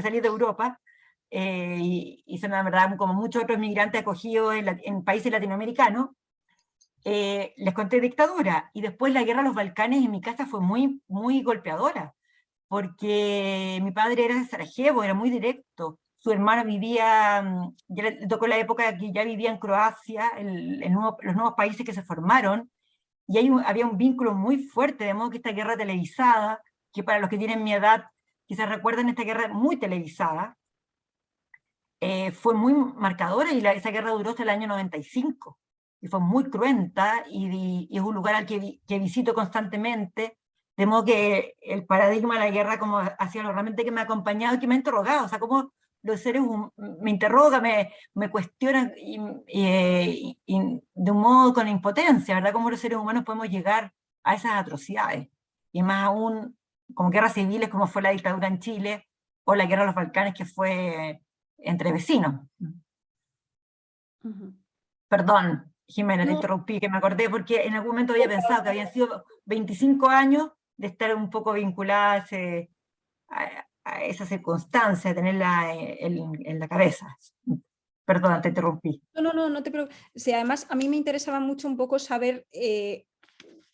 salir de Europa, y son la verdad como muchos otros migrantes acogidos en países latinoamericanos, les conté dictadura, y después la guerra de los Balcanes en mi casa fue muy, muy golpeadora, porque mi padre era de Sarajevo, era muy directo. Su hermano vivía, ya le tocó la época que ya vivía en Croacia, los nuevos países que se formaron, y había un vínculo muy fuerte, de modo que esta guerra televisada, que para los que tienen mi edad quizás recuerdan esta guerra muy televisada, fue muy marcadora, y esa guerra duró hasta el año 95, y fue muy cruenta, y es un lugar al que visito constantemente, de modo que el paradigma de la guerra como hacia lo realmente que me ha acompañado y que me ha interrogado, o sea, cómo los seres me interroga, me cuestionan, y de un modo con impotencia, ¿verdad? Cómo los seres humanos podemos llegar a esas atrocidades, y más aún como guerras civiles como fue la dictadura en Chile, o la guerra de los Balcanes, que fue entre vecinos. Perdón, Jimena, te No, interrumpí, que me acordé porque en algún momento había pensado que habían sido 25 años de estar un poco vinculada a esa circunstancia, de tenerla en la cabeza. Perdón, te interrumpí. no te preocupes. Sí, además, a mí me interesaba mucho un poco saber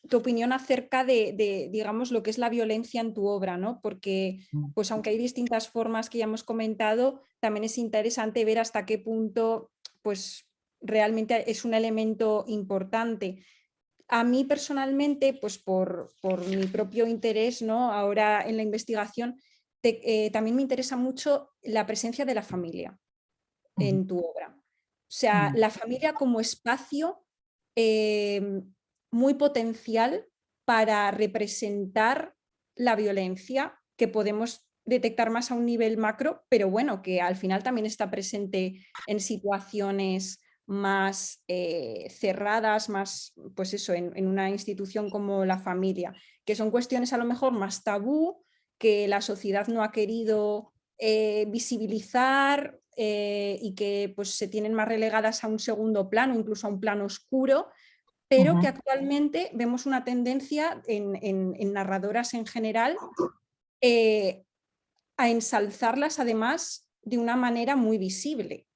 tu opinión acerca de, digamos, lo que es la violencia en tu obra, ¿no? Porque, pues aunque hay distintas formas que ya hemos comentado, también es interesante ver hasta qué punto, pues, realmente es un elemento importante. A mí personalmente, pues por mi propio interés, ¿no? Ahora en la investigación, también me interesa mucho la presencia de la familia en tu obra. O sea, la familia como espacio muy potencial para representar la violencia que podemos detectar más a un nivel macro, pero bueno, que al final también está presente en situaciones más cerradas, más, pues eso, en una institución como la familia, que son cuestiones a lo mejor más tabú, que la sociedad no ha querido visibilizar, y que pues, se tienen más relegadas a un segundo plano, incluso a un plano oscuro, pero que actualmente vemos una tendencia en narradoras en general a ensalzarlas además de una manera muy visible,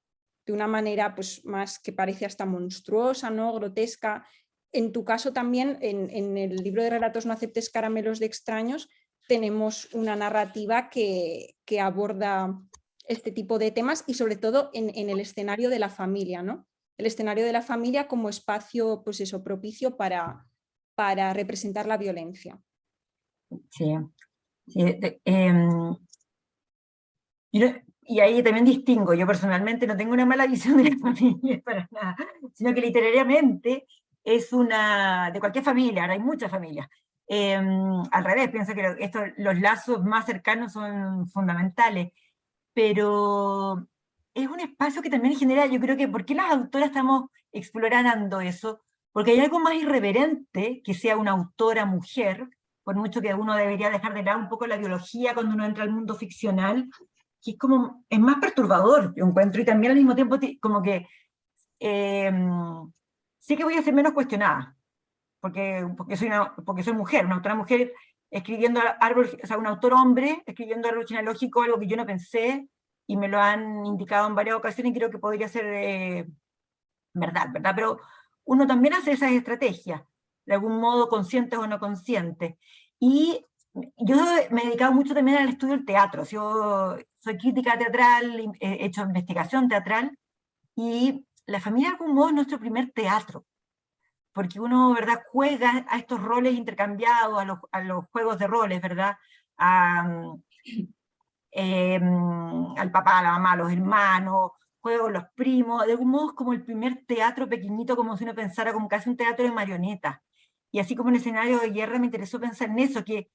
de una manera pues, más que parece hasta monstruosa, ¿no? Grotesca. En tu caso también, en el libro de relatos No aceptes caramelos de extraños, tenemos una narrativa que aborda este tipo de temas y sobre todo en el escenario de la familia, ¿no? El escenario de la familia como espacio, pues eso, propicio para representar la violencia. Sí, sí, y ahí también distingo, yo personalmente no tengo una mala visión de la familia para nada, sino que literariamente es una, de cualquier familia, ahora hay muchas familias. Al revés, pienso que los lazos más cercanos son fundamentales, pero es un espacio que también genera, yo creo que, ¿por qué las autoras estamos explorando eso? Porque hay algo más irreverente que sea una autora mujer, por mucho que uno debería dejar de lado un poco la biología cuando uno entra al mundo ficcional, que es como, es más perturbador, yo encuentro, y también al mismo tiempo como que sí que voy a ser menos cuestionada, porque soy mujer, una autora mujer escribiendo árbol, o sea, un autor hombre escribiendo árbol genealógico, algo que yo no pensé, y me lo han indicado en varias ocasiones, y creo que podría ser verdad, ¿verdad? Pero uno también hace esas estrategias, de algún modo conscientes o no conscientes. Y yo me he dedicado mucho también al estudio del teatro. Yo soy crítica teatral, he hecho investigación teatral, y la familia de algún modo es nuestro primer teatro, porque uno, ¿verdad?, juega a estos roles intercambiados, a los juegos de roles, ¿verdad? Al papá, a la mamá, a los hermanos, juego los primos, de algún modo es como el primer teatro pequeñito, como si uno pensara como casi un teatro de marionetas. Y así como en escenario de guerra me interesó pensar en eso, ¿qué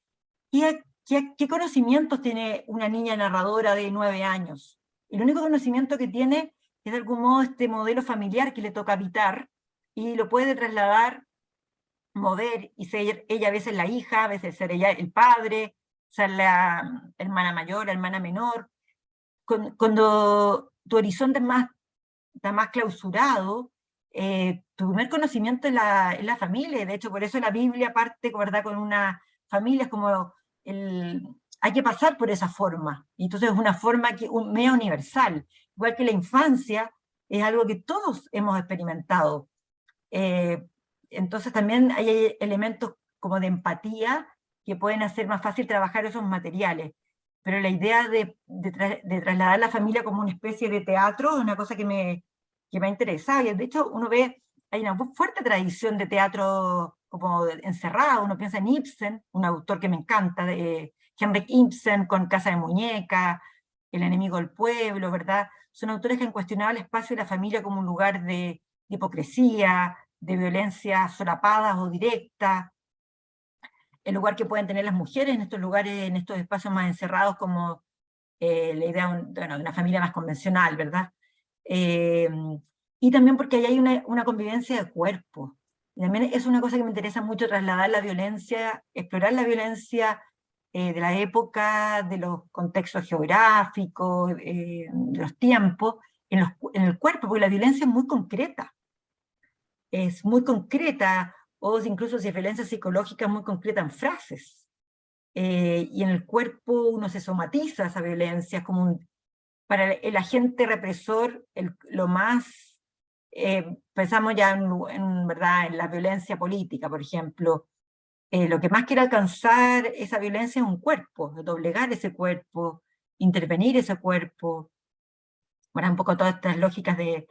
conocimientos tiene una niña narradora de 9 años? El único conocimiento que tiene es de algún modo este modelo familiar que le toca habitar, y lo puede trasladar, mover, y ser ella a veces la hija, a veces ser ella el padre, sea, la hermana mayor, la hermana menor. Cuando tu horizonte está más clausurado, tu primer conocimiento es la familia, de hecho por eso la Biblia parte, ¿verdad?, con una familia, es como hay que pasar por esa forma, y entonces es una forma media universal, igual que la infancia, es algo que todos hemos experimentado. Entonces también hay elementos como de empatía que pueden hacer más fácil trabajar esos materiales, pero la idea de trasladar la familia como una especie de teatro es una cosa que me ha interesado, y de hecho uno ve, hay una fuerte tradición de teatro como encerrado, uno piensa en Ibsen, un autor que me encanta, de Henrik Ibsen, con Casa de Muñeca, El enemigo del pueblo, ¿verdad? Son autores que han cuestionado el espacio de la familia como un lugar de hipocresía, de violencia solapadas o directa, el lugar que pueden tener las mujeres en estos lugares, en estos espacios más encerrados, como la idea de una familia más convencional, ¿verdad? Y también porque ahí hay una convivencia de cuerpos. Y también es una cosa que me interesa mucho, trasladar la violencia, explorar la violencia de la época, de los contextos geográficos, de los tiempos, en el cuerpo, porque la violencia es muy concreta, o incluso si es violencia psicológica, es muy concreta en frases. Y en el cuerpo uno se somatiza esa violencia, como para el agente represor, lo más, pensamos ya ¿verdad?, en la violencia política, por ejemplo, lo que más quiere alcanzar esa violencia es un cuerpo, doblegar ese cuerpo, intervenir ese cuerpo, bueno, un poco todas estas lógicas de,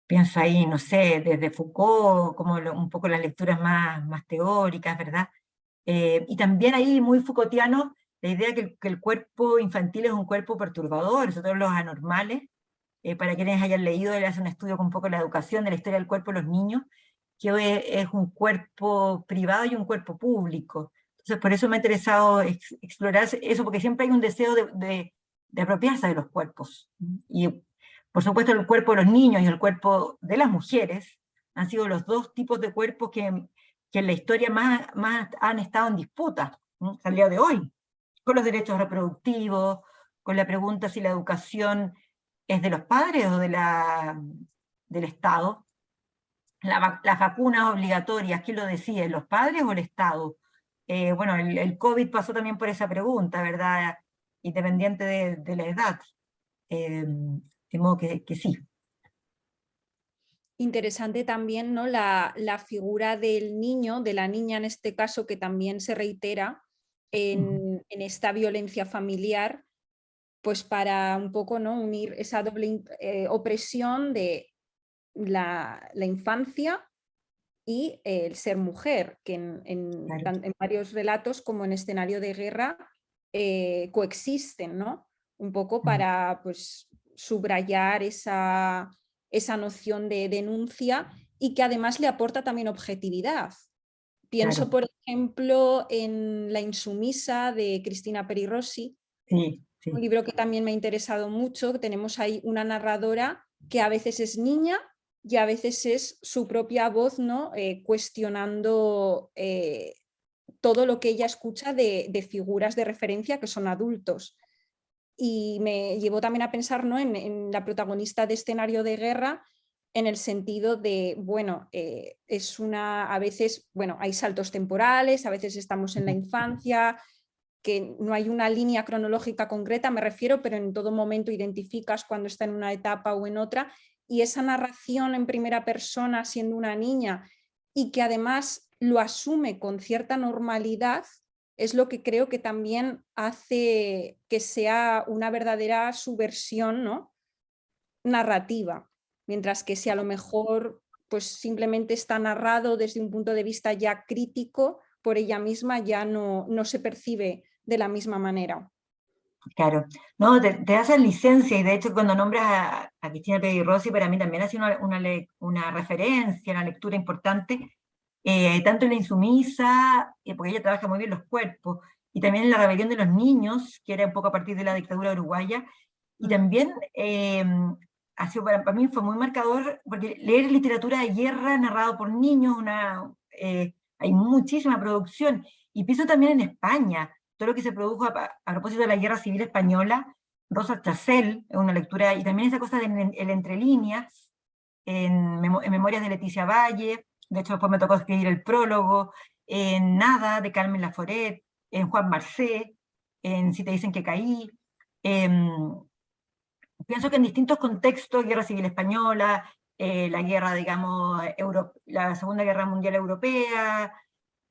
pienso ahí, no sé, desde Foucault, como un poco las lecturas más teóricas, ¿verdad? Y también ahí, muy Foucaultiano, la idea que el cuerpo infantil es un cuerpo perturbador, sobre todo los anormales. Para quienes hayan leído, él hace un estudio con un poco la educación, de la historia del cuerpo de los niños, que hoy es un cuerpo privado y un cuerpo público. Entonces, por eso me ha interesado explorar eso, porque siempre hay un deseo de apropiarse de los cuerpos. Y, por supuesto, el cuerpo de los niños y el cuerpo de las mujeres han sido los dos tipos de cuerpos que en la historia más han estado en disputa, ¿no?, hasta el día de hoy, con los derechos reproductivos, con la pregunta si la educación es de los padres o del Estado. Las vacunas obligatorias, ¿quién lo decide, los padres o el Estado? Bueno, el COVID pasó también por esa pregunta, ¿verdad?, independiente de la edad. De modo que sí. Interesante también, ¿no?, la figura del niño, de la niña en este caso, que también se reitera en esta violencia familiar, pues para un poco, ¿no?, unir esa doble opresión de la infancia y el ser mujer, que Claro. en varios relatos como en escenario de guerra coexisten, ¿no? Un poco para, pues, subrayar esa noción de denuncia, y que además le aporta también objetividad. Pienso, Claro, por ejemplo, en La insumisa de Cristina Peri Rossi, sí, un sí. libro que también me ha interesado mucho. Tenemos ahí una narradora que a veces es niña y a veces es su propia voz, ¿no?, cuestionando todo lo que ella escucha de figuras de referencia que son adultos. Y me llevó también a pensar, ¿no?, en la protagonista de Escenario de Guerra, en el sentido de, bueno, a veces, bueno, hay saltos temporales, a veces estamos en la infancia, que no hay una línea cronológica concreta, me refiero, pero en todo momento identificas cuando está en una etapa o en otra, y esa narración en primera persona siendo una niña, y que además lo asume con cierta normalidad, es lo que creo que también hace que sea una verdadera subversión, ¿no?, narrativa, mientras que si a lo mejor pues simplemente está narrado desde un punto de vista ya crítico por ella misma, ya no se percibe de la misma manera. Claro, no, te hacen licencia, y de hecho cuando nombras a Cristina Peri Rossi, para mí también ha sido una referencia, una lectura importante, tanto en La insumisa, porque ella trabaja muy bien los cuerpos, y también en La rebelión de los niños, que era un poco a partir de la dictadura uruguaya, y también ha sido, para mí fue muy marcador, porque leer literatura de guerra narrado por niños, hay muchísima producción, Y pienso también en España, todo lo que se produjo a propósito de la Guerra Civil Española, Rosa Chacel, es una lectura, y también esa cosa de el entre líneas, en Memorias de Leticia Valle, de hecho después me tocó escribir el prólogo, en Nada, de Carmen Laforet, en Juan Marcé, en Si te dicen que caí. Pienso que en distintos contextos, Guerra Civil Española, la guerra, digamos, la Segunda Guerra Mundial Europea,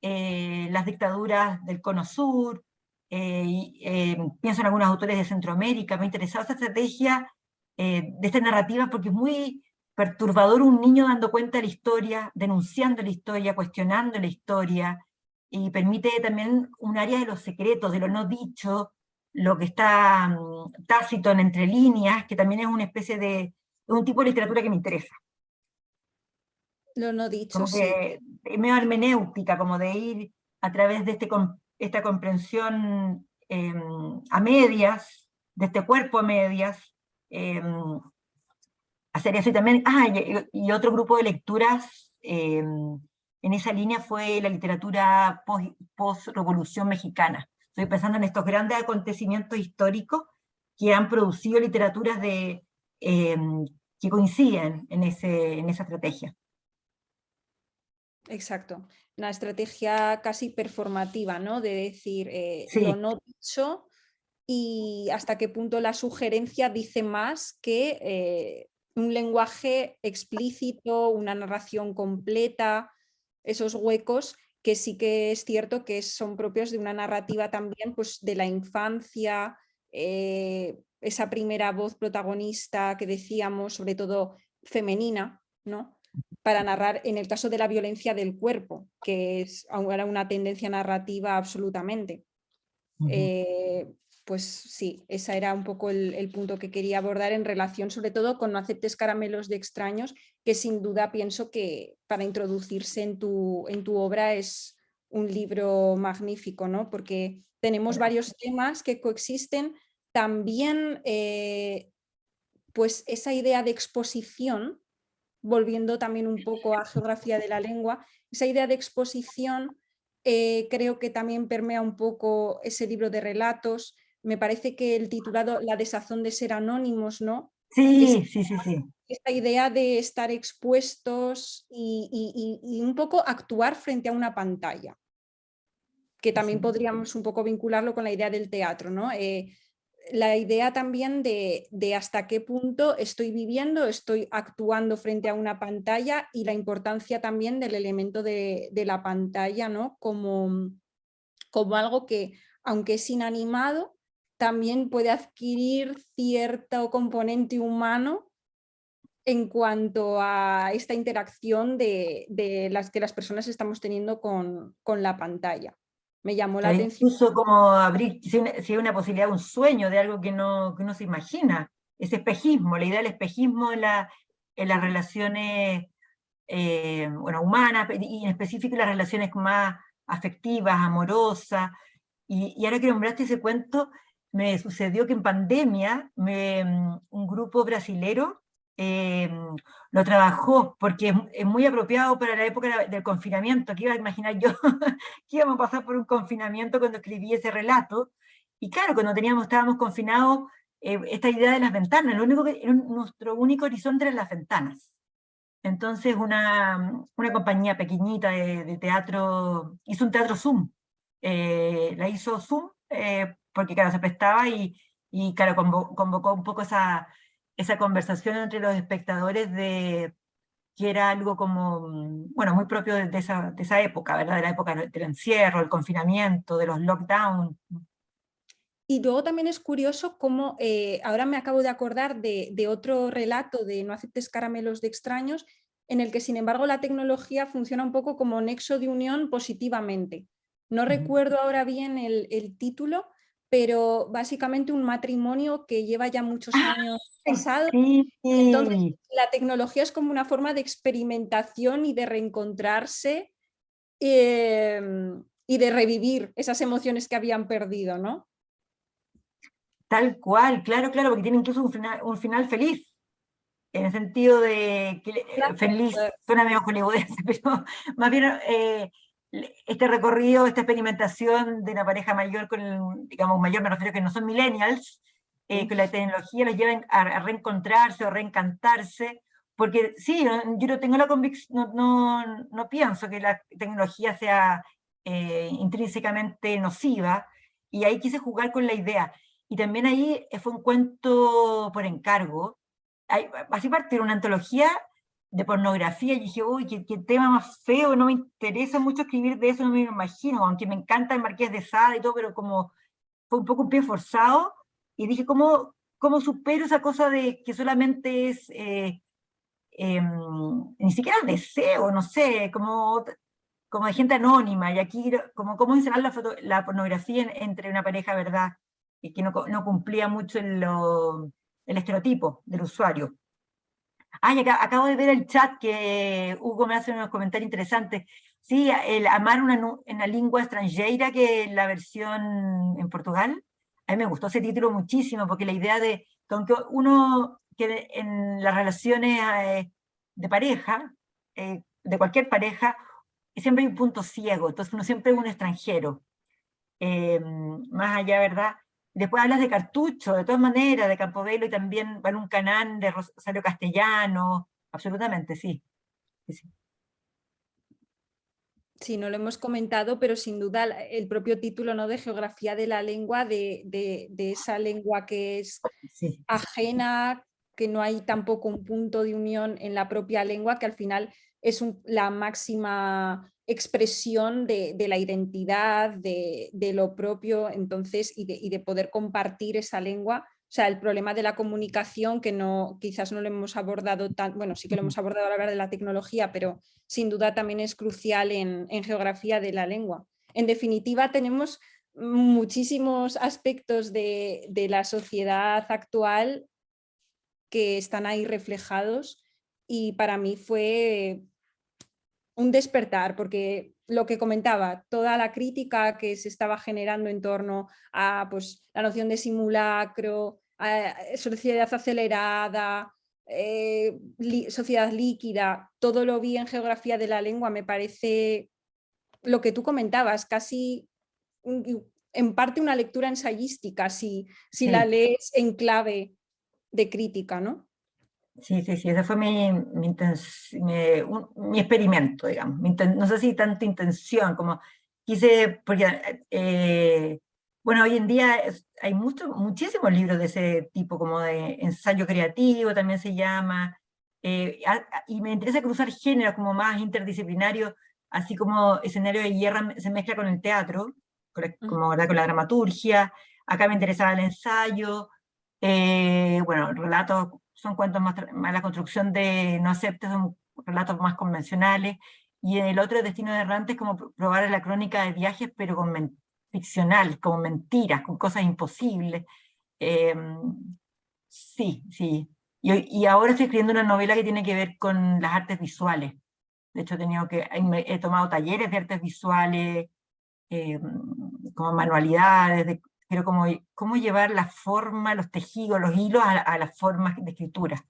las dictaduras del Cono Sur, pienso en algunos autores de Centroamérica, me ha interesado esta estrategia de esta narrativa porque es muy perturbador un niño dando cuenta de la historia, denunciando la historia, cuestionando la historia, y permite también un área de los secretos, de lo no dicho, lo que está tácito en entre líneas, que también es una especie de un tipo de literatura que me interesa. Lo no dicho, Como que es medio hermenéutica, como de ir a través de esta comprensión a medias, de este cuerpo a medias, hacer eso. Y también, y otro grupo de lecturas en esa línea fue la literatura post-revolución mexicana. Estoy pensando en estos grandes acontecimientos históricos que han producido literaturas que coinciden en esa estrategia. Exacto, una estrategia casi performativa, ¿no? De decir Sí. lo no dicho y hasta qué punto la sugerencia dice más que un lenguaje explícito, una narración completa, esos huecos que sí que es cierto que son propios de una narrativa también, pues de la infancia, esa primera voz protagonista que decíamos, sobre todo femenina, ¿no? Para narrar, en el caso de la violencia del cuerpo, que es ahora una tendencia narrativa absolutamente. Pues sí, ese era un poco el punto que quería abordar en relación sobre todo con No aceptes caramelos de extraños, que sin duda pienso que para introducirse en tu obra es un libro magnífico, ¿no? Porque tenemos varios temas que coexisten. También pues esa idea de exposición, volviendo también un poco a Geografía de la Lengua, esa idea de exposición creo que también permea un poco ese libro de relatos. Me parece que el titulado La desazón de ser anónimos, ¿no? Sí. Esta idea de estar expuestos y un poco actuar frente a una pantalla, que también podríamos un poco vincularlo con la idea del teatro, ¿no? La idea también de hasta qué punto estoy viviendo, estoy actuando frente a una pantalla y la importancia también del elemento de la pantalla, ¿no? Como algo que, aunque es inanimado, también puede adquirir cierto componente humano en cuanto a esta interacción de las que las personas estamos teniendo con la pantalla. Me llamó la atención. Incluso como abrir, si hay una posibilidad, un sueño de algo que uno se imagina, ese espejismo, la idea del espejismo en las relaciones humanas, y en específico las relaciones más afectivas, amorosas. Y ahora que nombraste ese cuento, me sucedió que en pandemia un grupo brasilero lo trabajó, porque es muy apropiado para la época del confinamiento. ¿Qué iba a imaginar yo que íbamos a pasar por un confinamiento cuando escribí ese relato? Y claro, cuando estábamos confinados, esta idea de las ventanas, nuestro único horizonte eran las ventanas. Entonces una compañía pequeñita de teatro hizo un teatro Zoom. La hizo Zoom porque claro, se prestaba y claro, convocó un poco esa conversación entre los espectadores que era algo como, muy propio de esa época, ¿verdad? De la época del encierro, el confinamiento, de los lockdowns. Y luego también es curioso cómo, ahora me acabo de acordar de otro relato de No aceptes caramelos de extraños, en el que sin embargo la tecnología funciona un poco como nexo de unión positivamente. No recuerdo ahora bien el título, pero básicamente un matrimonio que lleva ya muchos años casado. Sí. Entonces la tecnología es como una forma de experimentación y de reencontrarse y de revivir esas emociones que habían perdido, ¿no? Tal cual, claro, porque tiene incluso un final feliz, en el sentido de que feliz, suena medio hollywoodense, pero más bien este recorrido, esta experimentación de una pareja mayor con, digamos, mayor me refiero a que no son millennials, que la tecnología los lleva a reencontrarse o reencantarse, porque sí, yo no tengo la convicción, no pienso que la tecnología sea intrínsecamente nociva, y ahí quise jugar con la idea. Y también ahí fue un cuento por encargo, así partió una antología de pornografía, y dije, uy, qué tema más feo, no me interesa mucho escribir de eso, no me lo imagino, aunque me encanta el Marqués de Sade y todo, pero como fue un poco un pie forzado, y dije, ¿cómo supero esa cosa de que solamente es, ni siquiera deseo, no sé, como de gente anónima, y aquí, como cómo instalar la pornografía entre una pareja, ¿verdad? Y que no cumplía mucho el estereotipo del usuario. Ay, acabo de ver el chat que Hugo me hace unos comentarios interesantes. Sí, el amar una lengua extranjera, que la versión en Portugal. A mí me gustó ese título muchísimo, porque la idea de que aunque uno, que en las relaciones de pareja, de cualquier pareja, siempre hay un punto ciego, entonces uno siempre es un extranjero. Más allá, ¿verdad? Después hablas de Cartucho, de todas maneras, de Campobello, y también Balún Canán, de Rosario Castellano, absolutamente, sí. Sí. Sí, no lo hemos comentado, pero sin duda el propio título, ¿no?, de Geografía de la Lengua, de esa lengua que es Sí. ajena, que no hay tampoco un punto de unión en la propia lengua, que al final es la máxima expresión de la identidad, de lo propio, entonces, y de poder compartir esa lengua. O sea, el problema de la comunicación, que quizás no lo hemos abordado tan, bueno, sí que lo hemos abordado al hablar de la tecnología, pero sin duda también es crucial en geografía de la lengua. En definitiva, tenemos muchísimos aspectos de la sociedad actual que están ahí reflejados, y para mí fue un despertar, porque lo que comentaba, toda la crítica que se estaba generando en torno a, pues, la noción de simulacro, sociedad acelerada, sociedad líquida, todo lo vi en Geografía de la Lengua. Me parece lo que tú comentabas, casi en parte una lectura ensayística, si la lees en clave de crítica, ¿no? Sí, ese fue mi experimento, digamos. No sé si tanta intención, como quise, porque, bueno, hoy en día hay muchísimos libros de ese tipo, como de ensayo creativo, también se llama, y me interesa cruzar géneros como más interdisciplinarios, así como Escenario de Guerra se mezcla con el teatro, como, ¿verdad?, con la dramaturgia. Acá me interesaba el ensayo, bueno, relatos son cuentos más la construcción de no aceptes, son relatos más convencionales, y el otro, Destino de Errantes, como probar la crónica de viajes, pero ficcional, como mentiras, con cosas imposibles. Sí. Y ahora estoy escribiendo una novela que tiene que ver con las artes visuales. De hecho, he tomado talleres de artes visuales, como manualidades, pero cómo llevar la forma, los tejidos, los hilos a las formas de escritura.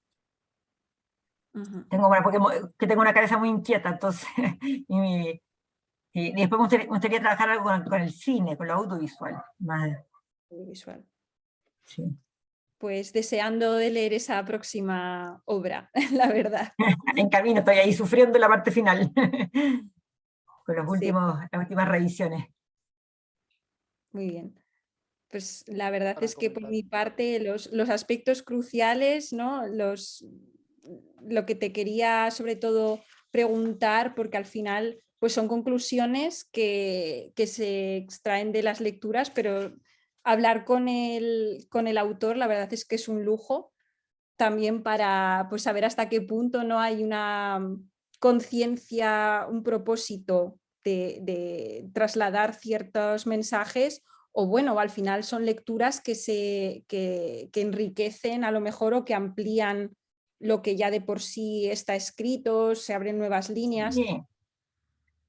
Porque tengo una cabeza muy inquieta, entonces, y después me gustaría trabajar algo con el cine, con lo audiovisual. Audiovisual. Sí. Pues deseando de leer esa próxima obra, la verdad. En camino, estoy ahí sufriendo la parte final, con las Sí. últimas revisiones. Muy bien. Pues la verdad es que por mi parte los aspectos cruciales, ¿no?, lo que te quería sobre todo preguntar, porque al final pues son conclusiones que se extraen de las lecturas, pero hablar con el autor, la verdad es que es un lujo también para, pues, saber hasta qué punto no hay una conciencia, un propósito de trasladar ciertos mensajes, o bueno, al final son lecturas que enriquecen a lo mejor, o que amplían lo que ya de por sí está escrito, se abren nuevas líneas. Sí.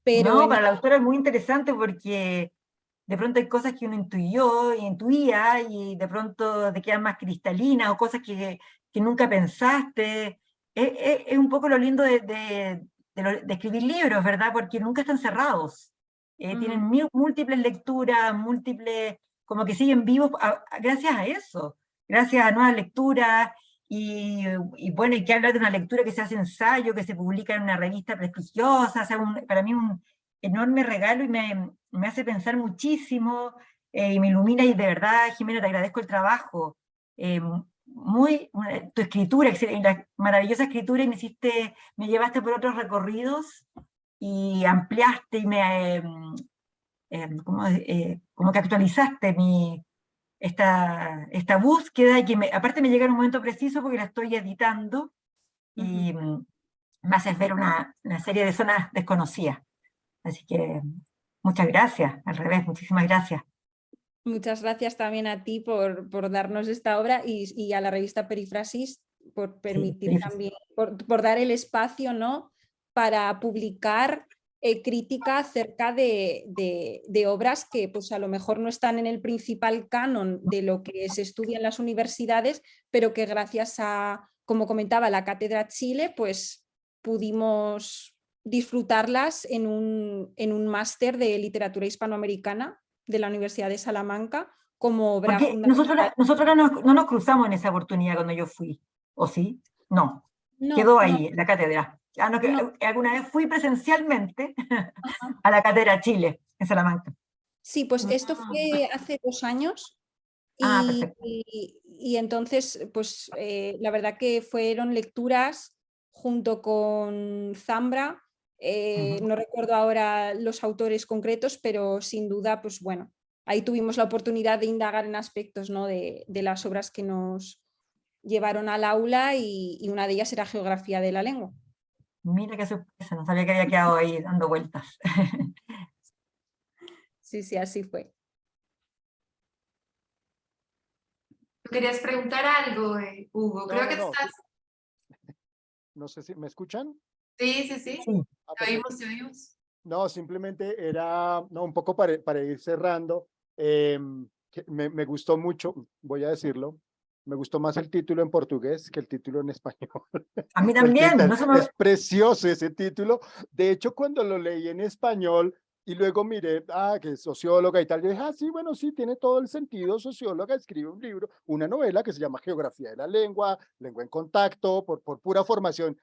Pero No, para la autora es muy interesante, porque de pronto hay cosas que uno intuía, y de pronto te quedan más cristalinas, o cosas que nunca pensaste. Es un poco lo lindo de escribir libros, ¿verdad? Porque nunca están cerrados. tienen múltiples lecturas, como que siguen vivos gracias a eso, gracias a nuevas lecturas, y bueno, y que hablar de una lectura que se hace ensayo, que se publica en una revista prestigiosa, o sea, para mí un enorme regalo, y me hace pensar muchísimo, y me ilumina, y de verdad, Jimena, te agradezco el trabajo, tu escritura, la maravillosa escritura, y me llevaste por otros recorridos, y ampliaste, y como que actualizaste esta búsqueda, y que aparte me llega en un momento preciso porque la estoy editando, y me haces ver una serie de zonas desconocidas. Así que muchas gracias, al revés, muchísimas gracias. Muchas gracias también a ti por darnos esta obra, y a la revista Perífrasis por permitir también, por dar el espacio, ¿no?, para publicar crítica acerca de obras que pues a lo mejor no están en el principal canon de lo que se estudia en las universidades, pero que gracias a, como comentaba, la Cátedra Chile, pues pudimos disfrutarlas en un máster de literatura hispanoamericana de la Universidad de Salamanca como obra fundamental. Nosotros no nos cruzamos en esa oportunidad cuando yo fui, ¿o sí? No, quedó ahí, la cátedra. Alguna vez fui presencialmente a la Cátedra Chile, en Salamanca. Sí, pues esto fue hace 2 años, y entonces, pues la verdad que fueron lecturas junto con Zambra, no recuerdo ahora los autores concretos, pero sin duda, pues bueno, ahí tuvimos la oportunidad de indagar en aspectos, ¿no?, de las obras que nos llevaron al aula, y una de ellas era Geografía de la Lengua. Mira qué sorpresa, no sabía que había quedado ahí dando vueltas. Sí, sí, así fue. ¿Querías preguntar algo, Hugo? Creo que estás... No sé si me escuchan. Sí. Te oímos. No, simplemente era un poco para ir cerrando. Me gustó mucho, voy a decirlo, me gustó más el título en portugués que el título en español. A mí también. Es precioso ese título. De hecho, cuando lo leí en español y luego miré, que es socióloga y tal, yo dije, sí, bueno, sí, tiene todo el sentido. Socióloga, escribe un libro, una novela que se llama Geografía de la Lengua, Lengua en Contacto, por pura formación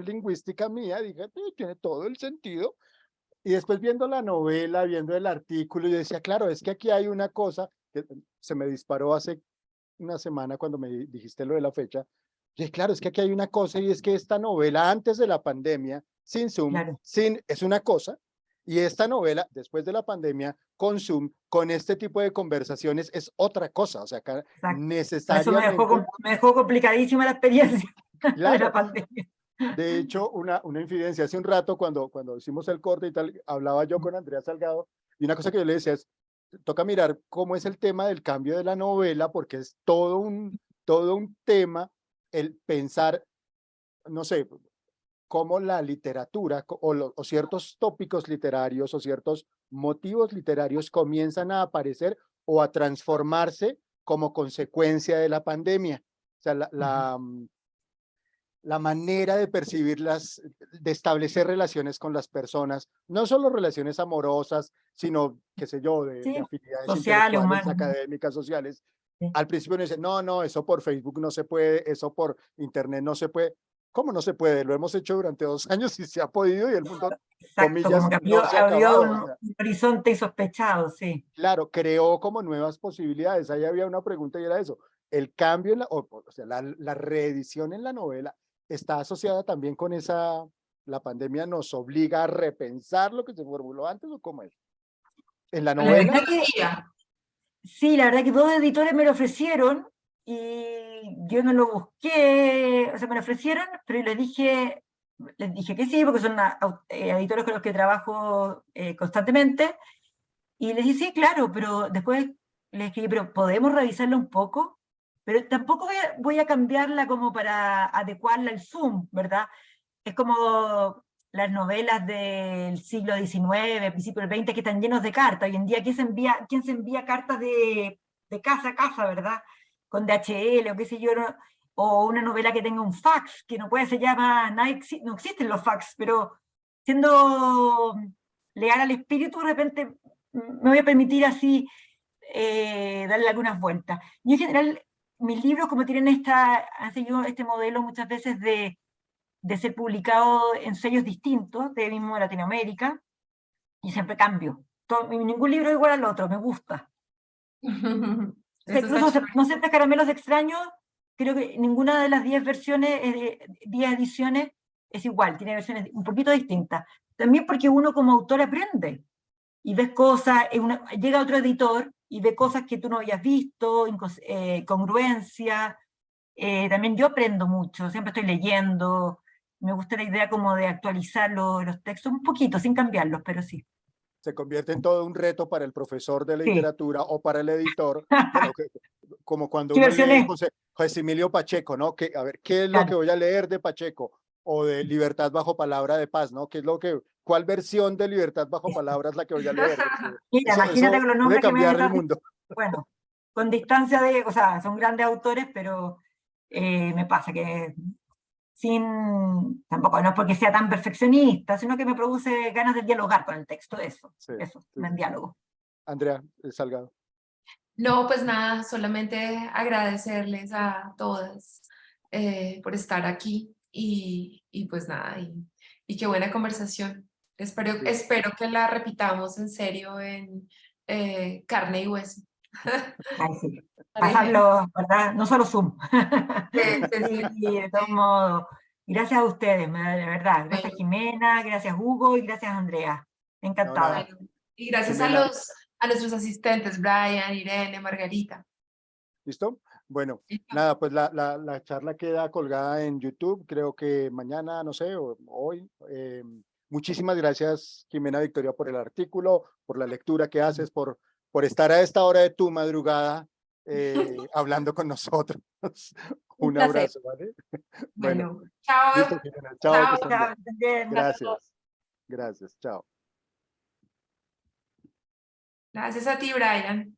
lingüística mía, dije, tiene todo el sentido. Y después viendo la novela, viendo el artículo, yo decía, claro, es que aquí hay una cosa que se me disparó hace una semana cuando me dijiste lo de la fecha. Yo dije, claro, es que aquí hay una cosa, y es que esta novela antes de la pandemia, sin Zoom, es una cosa, y esta novela después de la pandemia, con Zoom, con este tipo de conversaciones, es otra cosa. O sea, acá necesariamente... Eso me dejó complicadísima la experiencia de la pandemia. De hecho, una infidencia, hace un rato cuando hicimos el corte y tal, hablaba yo con Andrea Salgado, y una cosa que yo le decía es, toca mirar cómo es el tema del cambio de la novela, porque es todo un tema el pensar, no sé, cómo la literatura o ciertos tópicos literarios o ciertos motivos literarios comienzan a aparecer o a transformarse como consecuencia de la pandemia. O sea, la manera de percibirlas, de establecer relaciones con las personas, no solo relaciones amorosas, sino, qué sé yo, de afinidades sociales, intelectuales, académicas, sociales. Al principio uno dice, no, eso por Facebook no se puede, eso por internet no se puede. ¿Cómo no se puede? Lo hemos hecho durante 2 años y se ha podido, y el mundo, comillas, como que no se ha acabado. Un horizonte insospechado, sí. Claro, creó como nuevas posibilidades. Ahí había una pregunta y era eso. El cambio, la reedición en la novela está asociada también con la pandemia nos obliga a repensar lo que se formuló antes, ¿o cómo es? En la novela. Sí, la verdad que 2 editores me lo ofrecieron, y yo no lo busqué, o sea, me lo ofrecieron, pero les dije que sí, porque son editores con los que trabajo constantemente, y les dije, sí, claro, pero después les escribí, pero ¿podemos revisarla un poco? Pero tampoco voy a cambiarla como para adecuarla al Zoom, ¿verdad? Es como las novelas del siglo XIX, principio del XX, que están llenos de cartas. Hoy en día, ¿quién se envía cartas de casa a casa, verdad? Con DHL o qué sé yo, o una novela que tenga un fax, que no puede, no existen los fax, pero siendo leal al espíritu, de repente me voy a permitir así darle algunas vueltas. Yo en general, mis libros como tienen han seguido este modelo muchas veces de ser publicado en sellos distintos, de mismo Latinoamérica, y siempre cambio. Ningún libro es igual al otro, me gusta. Eso está Incluso chévere. No aceptas Caramelos de Extraños, creo que ninguna de las 10 versiones, 10 ediciones es igual, tiene versiones un poquito distintas. También porque uno como autor aprende y ves cosas, llega otro editor y ve cosas que tú no habías visto, congruencia. También yo aprendo mucho, siempre estoy leyendo. Me gusta la idea como de actualizar los textos un poquito, sin cambiarlos, pero sí. Se convierte en todo un reto para el profesor de Sí. literatura o para el editor, bueno, como cuando ¿Qué uno lee versiones? José Emilio Pacheco, ¿no? Que, a ver, ¿qué es lo Claro. que voy a leer de Pacheco? O de Libertad bajo palabra de paz, ¿no? ¿Qué es cuál versión de Libertad bajo palabra es la que voy a leer? Porque Mira, imagínate con los puede nombres que me cambiar el estás mundo. bueno, con distancia o sea, son grandes autores, pero me pasa que tampoco no es porque sea tan perfeccionista, sino que me produce ganas de dialogar con el texto, eso, Sí, sí, en sí. diálogo. Andrea Salgado. No, pues nada, solamente agradecerles a todas por estar aquí y pues nada, y qué buena conversación. Espero que la repitamos en serio en carne y hueso. Ay, sí. ¿Parece? Pasarlo, ¿verdad? No solo Zoom. Sí, sí, sí. Sí, de todos modos. Gracias a ustedes, de verdad. Gracias Bueno, Jimena, gracias Hugo y gracias Andrea. No, Encantada. nada. bueno. Y gracias Jimena, a nuestros asistentes, Brian, Irene, Margarita. ¿listo? Bueno, nada, pues la charla queda colgada en YouTube, creo que mañana, no sé, o hoy. Muchísimas gracias, Jimena Victoria, por el artículo, por la lectura que haces, por estar a esta hora de tu madrugada hablando con nosotros. Un Un placer. abrazo, ¿vale? Bueno, Bueno, chao. listo, Jimena. Chao, que Chao. estén bien. Chao, estén bien. Gracias. Gracias, chao. Gracias a ti, Brian.